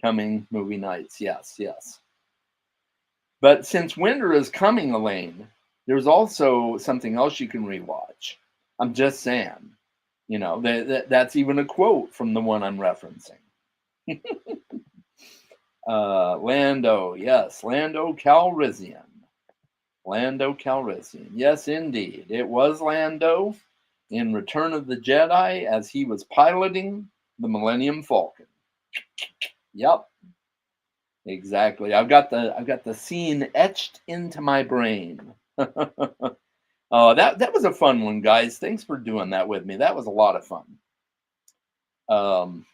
coming. Movie nights. Yes, yes. But since winter is coming, Elaine, there's also something else you can rewatch. I'm just saying. That's even a quote from the one I'm referencing. Lando, yes, Lando Calrissian. Lando Calrissian. Yes, indeed. It was Lando in Return of the Jedi as he was piloting the Millennium Falcon. Yep, exactly. I've got the scene etched into my brain. That was a fun one, guys. Thanks for doing that with me. That was a lot of fun. Um,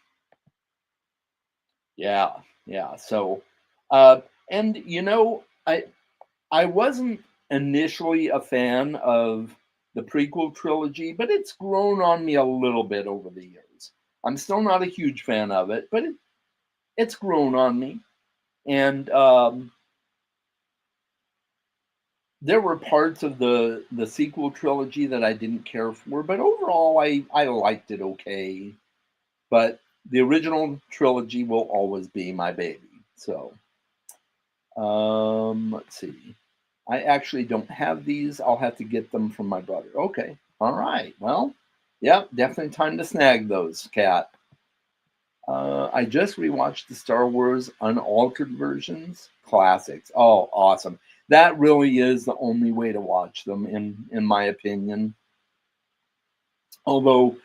yeah, yeah. So, and I wasn't initially a fan of the prequel trilogy, but it's grown on me a little bit over the years. I'm still not a huge fan of it, but it's grown on me. And there were parts of the sequel trilogy that I didn't care for, but overall I liked it okay. But the original trilogy will always be my baby. So let's see. I actually don't have these. I'll have to get them from my brother. Okay. All right. Well, Yep, definitely time to snag those, Cat. I just rewatched the Star Wars unaltered versions, classics. Oh, awesome! That really is the only way to watch them, in my opinion. Although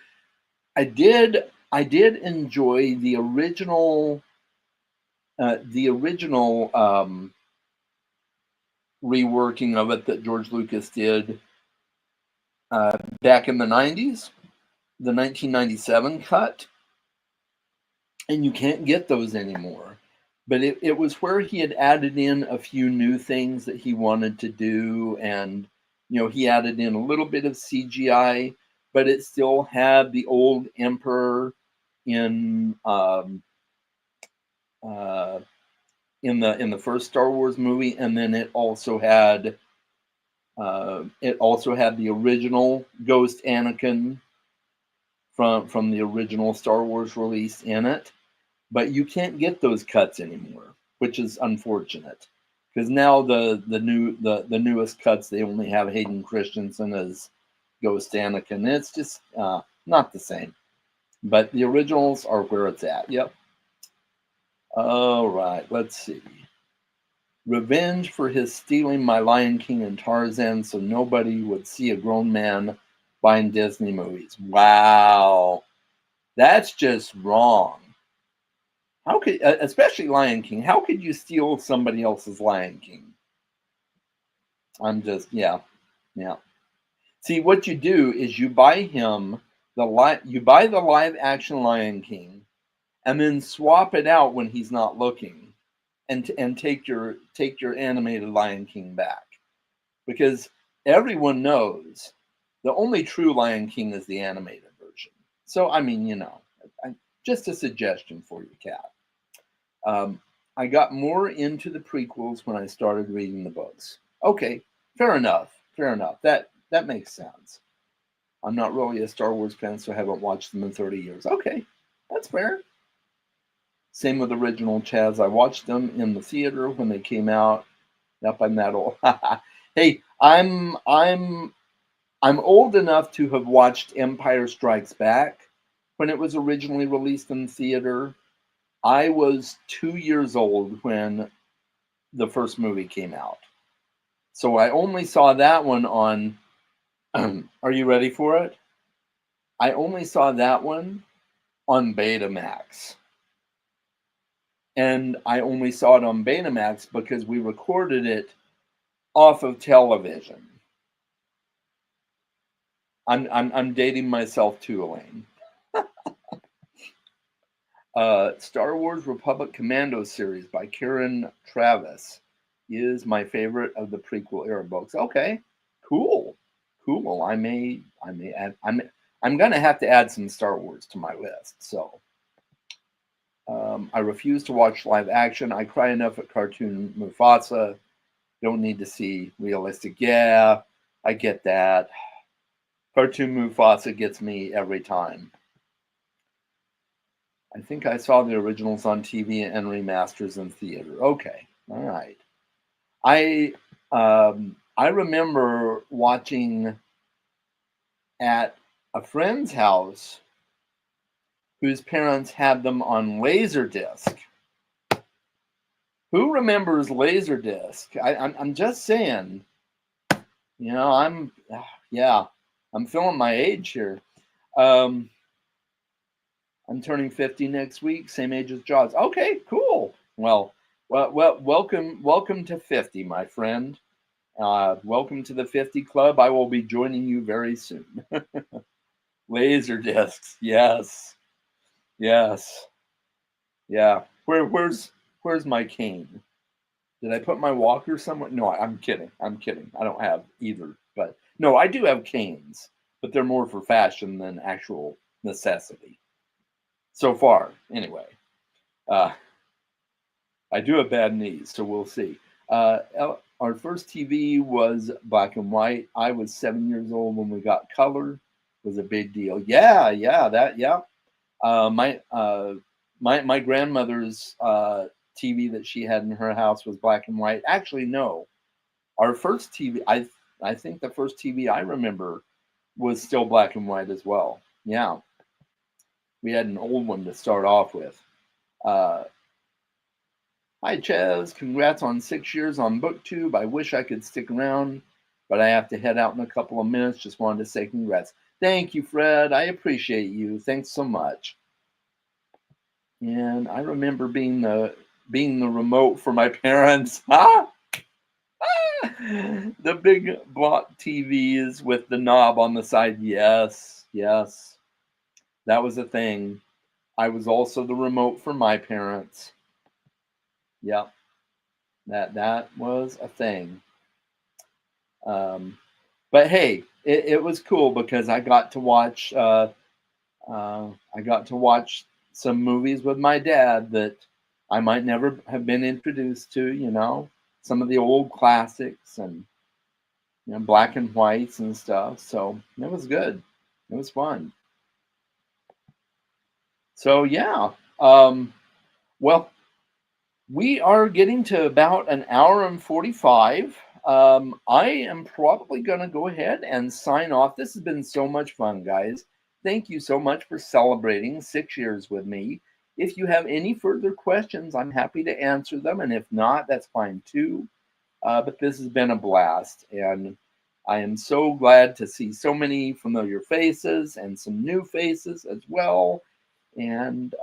I did enjoy the original reworking of it that George Lucas did back in the 90s, the 1997 cut, and you can't get those anymore. But it was where he had added in a few new things that he wanted to do, and he added in a little bit of CGI, but it still had the old Emperor in uh, in the first Star Wars movie, and then it also had the original Ghost Anakin from the original Star Wars release in it. But you can't get those cuts anymore, which is unfortunate, because now the newest cuts, they only have Hayden Christensen as Ghost Anakin. It's just not the same. But the originals are where it's at. Yep. All right. Let's see. Revenge for his stealing my Lion King and Tarzan so nobody would see a grown man buying Disney movies. Wow. That's just wrong. How could, especially Lion King, how could you steal somebody else's Lion King? Yeah. See, what you do is you buy him you buy the live action Lion King, and then swap it out when he's not looking, and take your animated Lion King back, because everyone knows the only true Lion King is the animated version. So I mean, just a suggestion for you, Cat. I got more into the prequels when I started reading the books. Okay, fair enough. That makes sense. I'm not really a Star Wars fan, so I haven't watched them in 30 years. Okay, that's fair. Same with original Chaz. I watched them in the theater when they came out. Yep, I'm that old. Hey, I'm old enough to have watched Empire Strikes Back when it was originally released in the theater. I was 2 years old when the first movie came out. So I only saw that one on, are you ready for it? I only saw that one on Betamax. And I only saw it on Betamax because we recorded it off of television. I'm dating myself too, Elaine. Star Wars Republic Commando series by Karen Travis is my favorite of the prequel era books. Okay, cool. I may add. I'm gonna have to add some Star Wars to my list. So, I refuse to watch live action. I cry enough at cartoon Mufasa. Don't need to see realistic. Yeah, I get that. Cartoon Mufasa gets me every time. I think I saw the originals on TV and remasters in theater. Okay, all right. I remember watching at a friend's house whose parents had them on Laserdisc. Who remembers Laserdisc? I'm just saying. I'm feeling my age here. I'm turning 50 next week, same age as Jaws. Okay, cool. Well, welcome to 50, my friend. Welcome to the 50 Club. I will be joining you very soon. Laser discs, yes. Yeah. Where's my cane? Did I put my walker somewhere? No, I'm kidding. I don't have either. But no, I do have canes, but they're more for fashion than actual necessity. So far, anyway. I do have bad knees, so we'll see. Our first TV was black and white. I was 7 years old when we got color. It was a big deal. Yeah. My grandmother's TV that she had in her house was black and white. Actually, no. Our first TV, I think the first TV I remember was still black and white as well. Yeah, we had an old one to start off with. Hi, Ches. Congrats on 6 years on Booktube. I wish I could stick around, but I have to head out in a couple of minutes. Just wanted to say congrats. Thank you, Fred. I appreciate you. Thanks so much. And I remember being the remote for my parents. The big block TVs with the knob on the side. Yes, yes. That was a thing. I was also the remote for my parents. Yep. That was a thing. But hey, it was cool because I got to watch some movies with my dad that I might never have been introduced to, some of the old classics and black and whites and stuff. So it was good. It was fun. So yeah. Well, we are getting to about an hour and 45. I am probably going to go ahead and sign off. This has been so much fun, guys. Thank you so much for celebrating 6 years with me. If you have any further questions, I'm happy to answer them. And if not, that's fine too. But this has been a blast. And I am so glad to see so many familiar faces and some new faces as well. And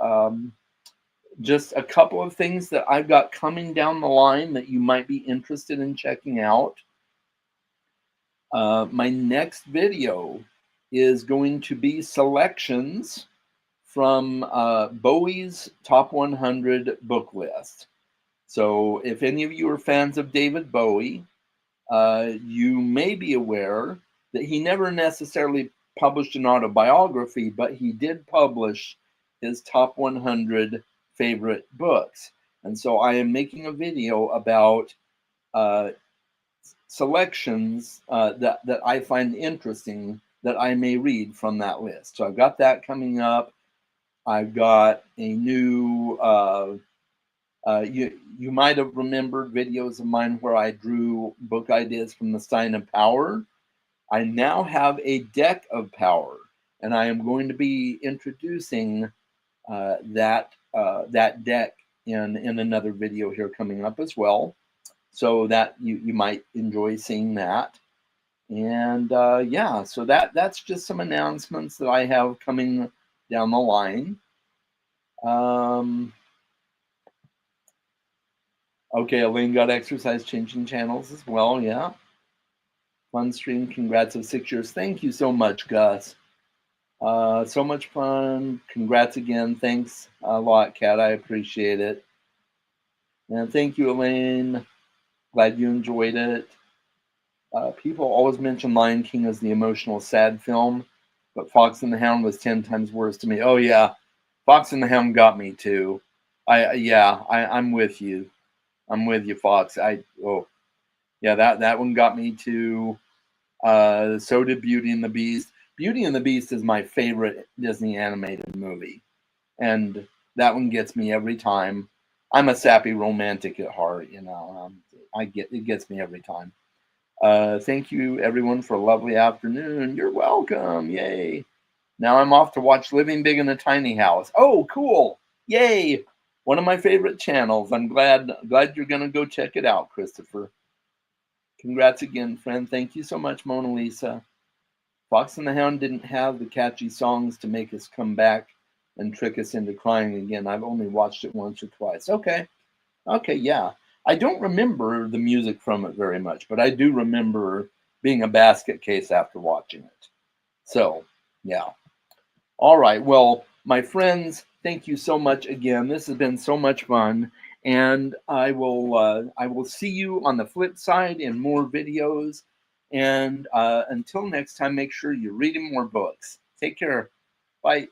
just a couple of things that I've got coming down the line that you might be interested in checking out. My next video is going to be selections from Bowie's Top 100 book list. So if any of you are fans of David Bowie, you may be aware that he never necessarily published an autobiography, but he did publish his top 100 favorite books. And so I am making a video about selections that I find interesting that I may read from that list. So I've got that coming up. I've got a new, you might have remembered videos of mine where I drew book ideas from the Sign of Power. I now have a deck of power, and I am going to be introducing that deck in another video here coming up as well, so that you might enjoy seeing that. And yeah, so that's just some announcements that I have coming down the line. Okay, Elaine got exercise changing channels as well. Yeah, fun stream. Congrats of 6 years. Thank you so much, Gus. So much fun. Congrats again. Thanks a lot, Kat. I appreciate it. And thank you, Elaine. Glad you enjoyed it. People always mention Lion King as the emotional, sad film, but Fox and the Hound was 10 times worse to me. Oh yeah, Fox and the Hound got me too. I'm with you. I'm with you, Fox. That one got me too. So did Beauty and the Beast. Beauty and the Beast is my favorite Disney animated movie, and that one gets me every time. I'm a sappy romantic at heart, it gets me every time. Thank you, everyone, for a lovely afternoon. You're welcome. Yay. Now I'm off to watch Living Big in a Tiny House. Oh, cool. Yay. One of my favorite channels. I'm glad you're going to go check it out, Christopher. Congrats again, friend. Thank you so much, Mona Lisa. Fox and the Hound didn't have the catchy songs to make us come back and trick us into crying again. I've only watched it once or twice. Okay, yeah. I don't remember the music from it very much, but I do remember being a basket case after watching it. So, yeah. All right. Well, my friends, thank you so much again. This has been so much fun, and I will see you on the flip side in more videos. And until next time, make sure you're reading more books. Take care. Bye.